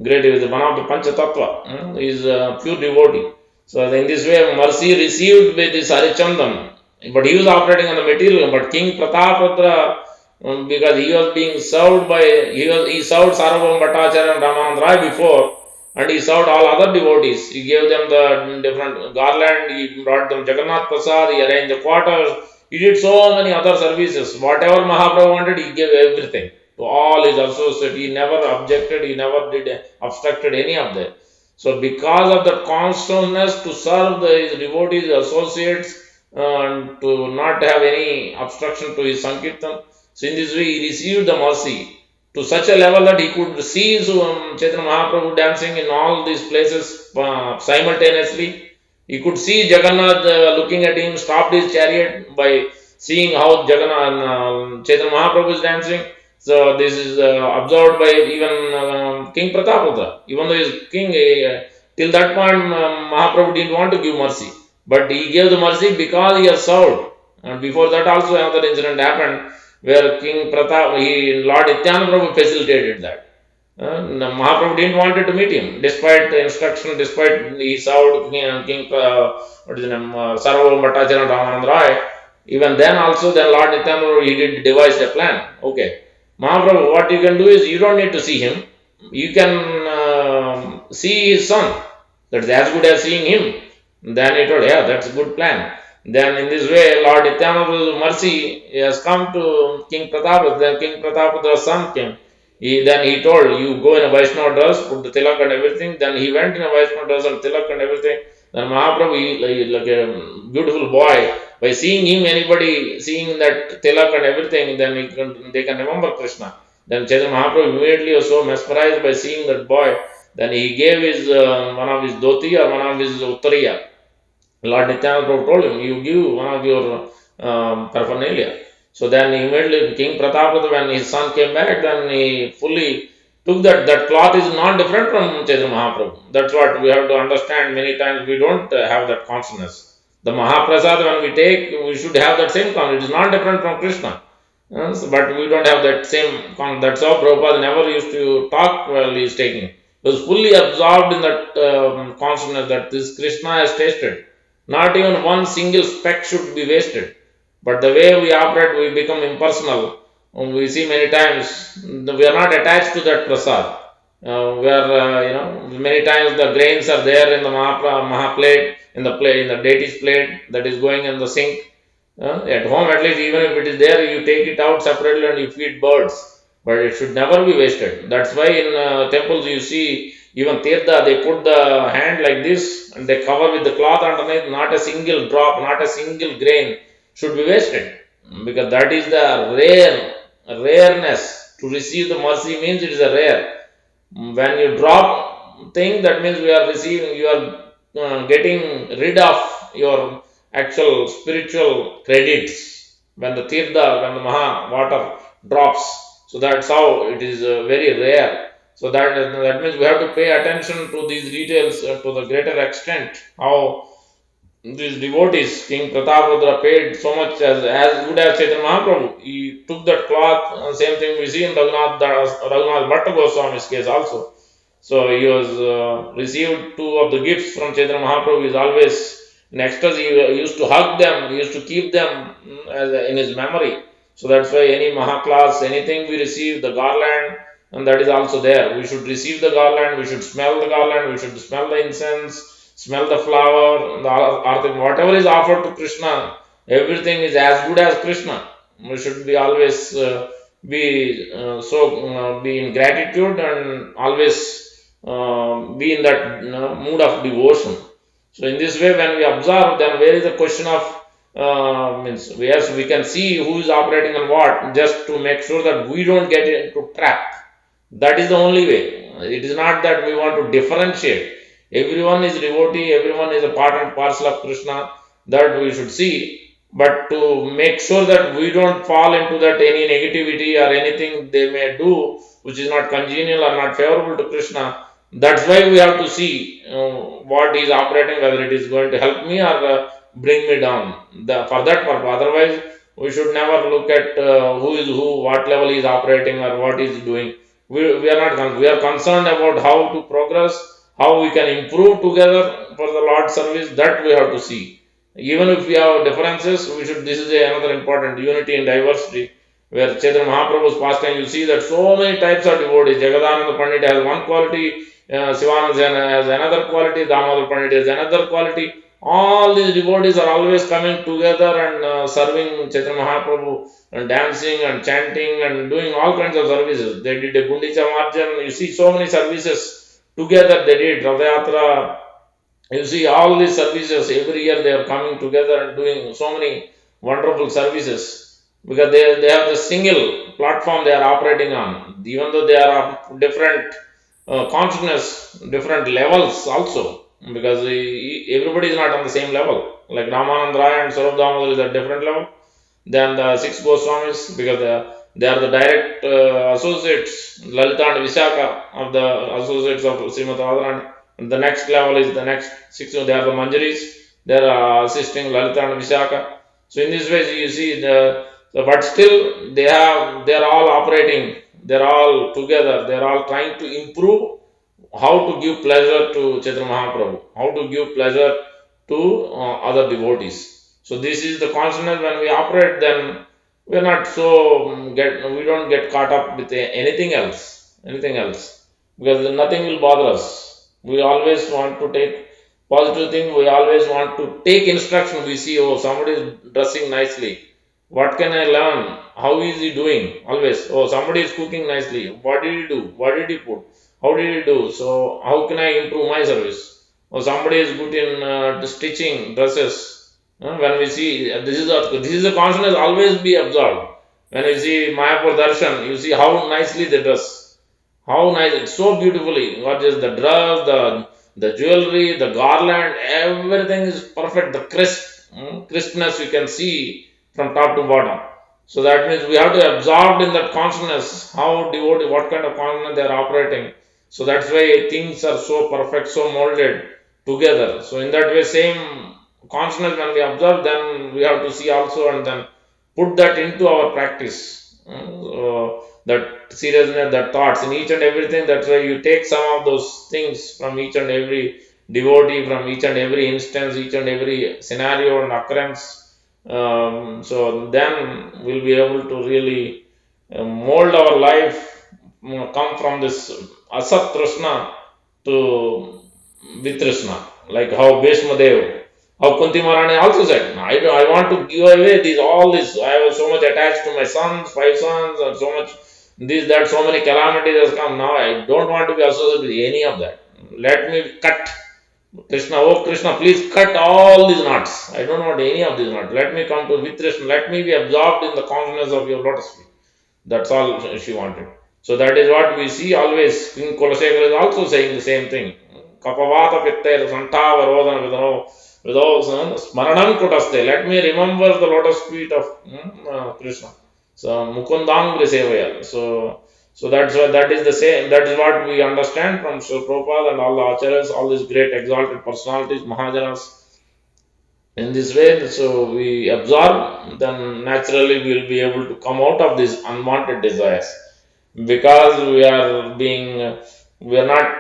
Great, he is one of the Panchatattva. He is a pure devotee. So in this way, mercy received by this Harichandan. But he was operating on the material. But King Pratapadra, because he was being served by, he served Sarvabhauma Bhattacharya and Ramanand Rai before, and he served all other devotees. He gave them the different garland, he brought them Jagannath Prasad, he arranged the quarters, he did so many other services. Whatever Mahaprabhu wanted, he gave everything to all his associates. He never objected, he never obstructed any of them. So because of that consciousness to serve his devotees, associates, and to not have any obstruction to his Sankirtan, so in this way he received the mercy to such a level that he could see Chaitanya Mahaprabhu dancing in all these places simultaneously. He could see Jagannath looking at him, stopped his chariot by seeing how Chaitanya Mahaprabhu is dancing. So this is observed by even King Pratapadra. Even though he is king, till that point Mahaprabhu didn't want to give mercy. But he gave the mercy because he has served. And before that also another incident happened where King Pratap, Lord Nityananda Prabhu facilitated that. Mahaprabhu didn't want to meet him, despite the instruction, despite he served King Sarvabhauma Bhattacharya and Ramanand Rai. Even then also, then Lord Nityananda, he did devise a plan. Okay, Mahaprabhu, what you can do is you don't need to see him. You can see his son. That's as good as seeing him. Then he told, yeah, that's a good plan. Then in this way, Lord Nityananda's mercy has come to King Pratap. Then King Pratapadra's son came. Then he told, you go in a Vaishnava dress, put the tilak and everything. Then he went in a Vaishnava dress and tilak and everything. Then Mahaprabhu, like a beautiful boy, by seeing him, anybody seeing that tilak and everything, then they can remember Krishna. Then Chaitanya Mahaprabhu immediately was so mesmerized by seeing that boy. Then he gave his one of his dhoti or one of his uttariya. Lord Nityananda told him, you give one of your paraphernalia. So then immediately King Pratap, when his son came back, then he fully took that. That cloth is not different from Chaitanya Mahaprabhu. That's what we have to understand. Many times we don't have that consciousness. The Mahaprasad, when we take, we should have that same consciousness. It is not different from Krishna. But we don't have that same consciousness. That's how Prabhupada never used to talk while he is taking. He was fully absorbed in that consciousness that this Krishna has tasted. Not even one single speck should be wasted. But the way we operate, we become impersonal. We see many times we are not attached to that prasad. We are, many times the grains are there in the Maha plate, in the plate, in the deity's plate that is going in the sink. At home, at least, even if it is there, you take it out separately and you feed birds. But it should never be wasted. That's why in temples you see even tirtha, they put the hand like this and they cover with the cloth underneath. Not a single drop, not a single grain should be wasted. Because that is the rareness. To receive the mercy means it is a rare. When you drop thing, that means you are getting rid of your actual spiritual credits. When the tirtha, when the Maha water drops, so that's how it is very rare. So that means we have to pay attention to these details to the greater extent. How these devotees, King Pratapadra paid so much as good as Chaitanya Mahaprabhu. He took that cloth, same thing we see in Raghunath Bhatta Goswami's case also. So he was received two of the gifts from Chaitanya Mahaprabhu. He is always in ecstasy. He used to hug them, he used to keep them in his memory. So that's why any Maha class, anything we receive, the garland, and that is also there. We should receive the garland, we should smell the garland, we should smell the incense, smell the flower, whatever is offered to Krishna, everything is as good as Krishna. We should be always be in gratitude and always be in that mood of devotion. So in this way, when we observe, then where is the question of means yes, we can see who is operating on what, just to make sure that we don't get into trap. That is the only way. It is not that we want to differentiate. Everyone is devotee, everyone is a part and parcel of Krishna, that we should see. But to make sure that we don't fall into that any negativity or anything they may do which is not congenial or not favorable to Krishna, that's why we have to see what is operating, whether it is going to help me or bring me down. For that purpose, otherwise we should never look at who is who, what level he is operating or what he is doing. We are not. We are concerned about how to progress, how we can improve together for the Lord's service. That we have to see. Even if we have differences, we should. This is another important unity and diversity. Where Chaitanya Mahaprabhu's pastime, you see that so many types of devotees. Jagadananda Pandit has one quality, Sivananda has another quality, Damodar Pandit has another quality. All these devotees are always coming together and serving Chaitanya Mahaprabhu and dancing and chanting and doing all kinds of services. They did a Gundicha Marjan. You see so many services together. They did Radhayatra. You see all these services. Every year they are coming together and doing so many wonderful services because they have the single platform they are operating on. Even though they are of different consciousness, different levels also, because everybody is not on the same level. Like Ramanand Rai and Saurabh Damodar is at different level than the six Goswamis, because they are the direct associates, Lalita and Vishaka of the associates of Srimati Radharani. And the next level is the next six, they are the Manjaris, they are assisting Lalita and Vishaka. So in this way you see but still they are all operating, they are all together, they are all trying to improve how to give pleasure to Chaitanya Mahaprabhu, how to give pleasure to other devotees. So this is the consciousness when we operate, then We are not so we don't get caught up with anything else, because nothing will bother us. We always want to take positive thing. We always want to take instruction. We see, oh, somebody is dressing nicely. What can I learn? How is he doing? Always, oh, somebody is cooking nicely. What did he do? What did he put? How did he do? So how can I improve my service? Or somebody is good in stitching dresses. When we see this is a consciousness always be observed. When you see Mayapur Darshan, you see how nicely they dress. How nice, it's so beautifully. What is the dress, the jewelry, the garland, everything is perfect. The crispness you can see from top to bottom. So that means we have to absorb in that consciousness how devotee, what kind of consciousness they are operating. So that's why things are so perfect, so molded together. So in that way, same consciousness when we observe, then we have to see also and then put that into our practice. That seriousness, that thoughts in each and everything. That's why you take some of those things from each and every devotee, from each and every instance, each and every scenario and occurrence. So then we'll be able to really mold our life, come from this Asat Trsna to Vitrsna, like how Bhishma Dev, how Kunti Maharani also said, I want to give away all this. I was so much attached to my sons, 5 sons, and so much this, that, so many calamities has come. Now I don't want to be associated with any of that. Let me cut. Krishna, oh Krishna, please cut all these knots. I don't want any of these knots. Let me come to Vitrsna. Let me be absorbed in the consciousness of your lotus feet. That's all she wanted. So that is what we see always. King Kulasekara is also saying the same thing. Kapavata Pittair Santavarodana with Smaranam Kutaste. Let me remember the lotus feet of Krishna. So Mukundangri Sevaya. So that's what that is the same. That is what we understand from Srila Prabhupada and all the acharyas, all these great exalted personalities, Mahajanas. In this way, so we absorb, then naturally we will be able to come out of these unwanted desires, because we are not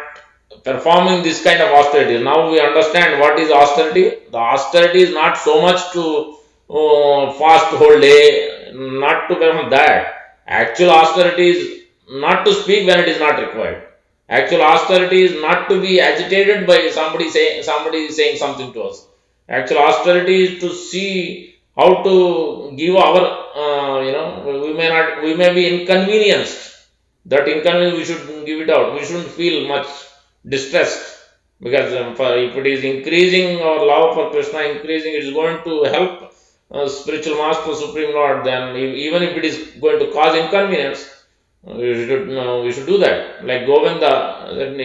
performing this kind of austerity. Now we understand what is austerity. The austerity is not so much to fast whole day, not to perform that. Actual austerity is not to speak when it is not required. Actual austerity is not to be agitated by somebody saying something to us. Actual austerity is to see how to give our, we may be inconvenienced. That inconvenience we should give it out. We shouldn't feel much distressed, because if it is increasing our love for Krishna, increasing, it is going to help spiritual master, Supreme Lord. Then even if it is going to cause inconvenience, we should do that. Like Govinda,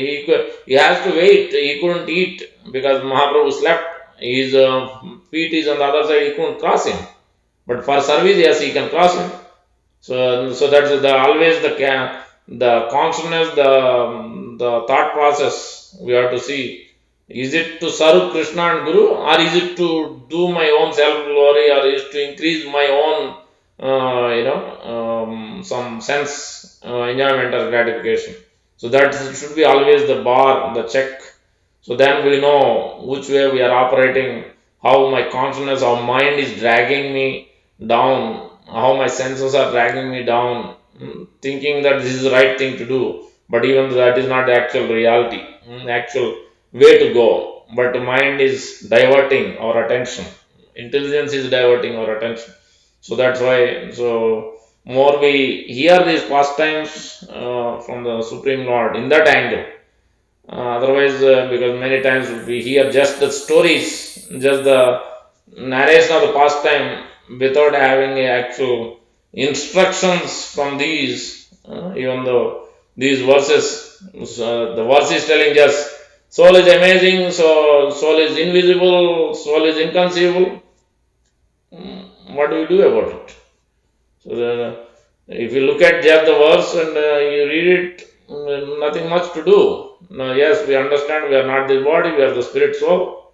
he has to wait. He couldn't eat because Mahaprabhu slept. His feet is on the other side. He couldn't cross him. But for service, yes, he can cross him. So that's always the consciousness, the thought process we have to see. Is it to serve Krishna and Guru, or is it to do my own self glory, or is it to increase my own, some sense enjoyment or gratification? So that should be always the bar, the check. So then we know which way we are operating, how my consciousness, how mind is dragging me down, how my senses are dragging me down, thinking that this is the right thing to do, but even though that is not the actual reality, actual way to go. But the mind is diverting our attention. Intelligence is diverting our attention. So that's why. So more we hear these pastimes from the Supreme Lord in that angle. Otherwise, because many times we hear just the stories, just the narration of the pastime, without having a actual instructions from these, even though these verses, the verse is telling us, soul is amazing, so soul is invisible, soul is inconceivable. What do we do about it? So if you look at just the verse and you read it, nothing much to do. Now, yes, we understand we are not this body, we are the spirit soul.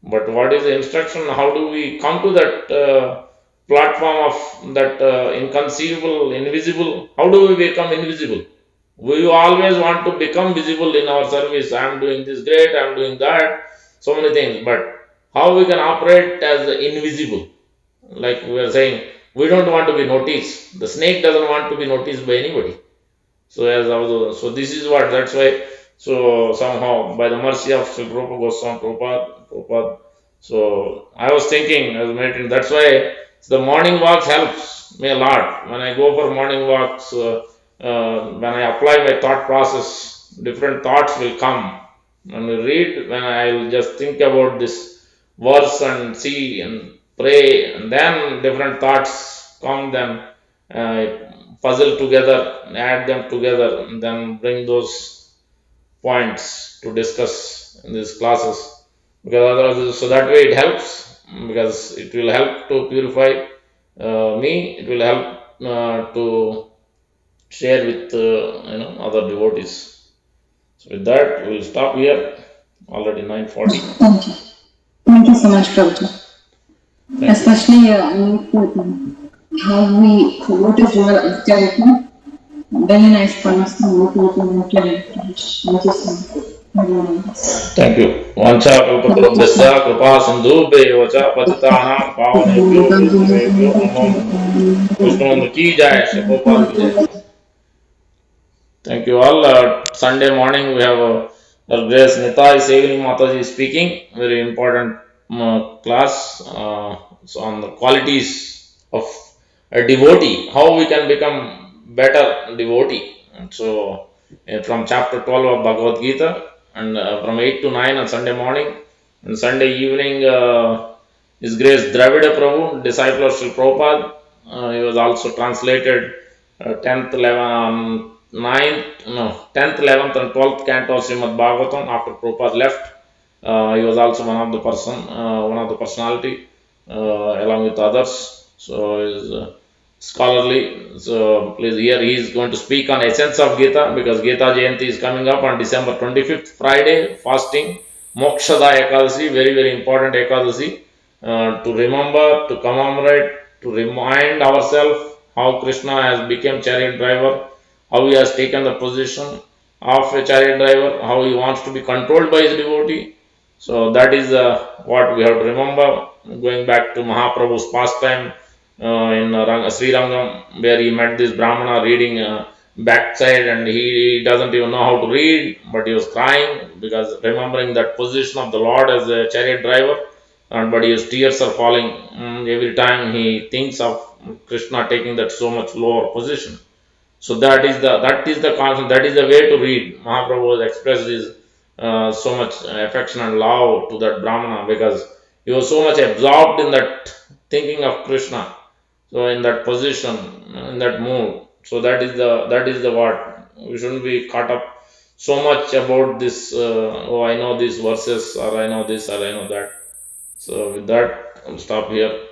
But what is the instruction? How do we come to that platform of that inconceivable, invisible? How do we become invisible? We always want to become visible in our service. I am doing this great, I am doing that, so many things. But how we can operate as invisible? Like we are saying, We don't want to be noticed. The snake doesn't want to be noticed by anybody. So as also, so this is what, that's why. So somehow by the mercy of Sri Prabhupada Goswami Prabhupada, so I was thinking, I was meditating. That's why the morning walks helps me a lot. When I go for morning walks, when I apply my thought process, different thoughts will come. When we read, when I will just think about this verse and see and pray, and then different thoughts come. Then puzzle together, add them together, and then bring those points to discuss in these classes. Because otherwise, so that way it helps, because it will help to purify me. It will help to share with other devotees. So with that, we'll stop here. Already 9:40. Thank you. Thank you so much, Prabhuji. Especially how we, what is your austerity? Very nice points to Thank you so much. Thank you. Vancha kalpatarubhyasya kripa sindhubhyo cha patitanam pavanebhyo vaishnavebhyo namo namo. Vishnu ki jai, Shri Prabhupada ki jai. Thank you all. Sunday morning we have our Grace Nitai Sevini Mataji speaking. Very important class so on the qualities of a devotee. How we can become better devotee. And so from chapter 12 of Bhagavad Gita, and from 8 to 9 on Sunday morning. And Sunday evening, His Grace Dravida Prabhu, disciple of Sri Prabhupada. He was also translated 10th, 11th, 9th, no, 10th, 11th, and 12th canto of Srimad Bhagavatam after Prabhupada left. He was also one of the one of the personality along with others. So is scholarly. So please here he is going to speak on essence of Gita, because Gita Jayanti is coming up on December 25th, Friday, fasting. Mokshada Ekadasi, very very important Ekadasi, to remember, to commemorate, to remind ourselves how Krishna has become chariot driver, how he has taken the position of a chariot driver, how he wants to be controlled by his devotee. So that is what we have to remember. Going back to Mahaprabhu's pastime in Sri Rangam, where he met this Brahmana reading backside, and he doesn't even know how to read, but he was crying because remembering that position of the Lord as a chariot driver, and but his tears are falling every time he thinks of Krishna taking that so much lower position. So that is the concept, that is the way to read. Mahaprabhu has expressed his so much affection and love to that Brahmana, because he was so much absorbed in that thinking of Krishna. So in that position, in that mood. So that is the what we shouldn't be caught up so much about this. Oh, I know these verses, or I know this, or I know that. So with that, I'll stop here.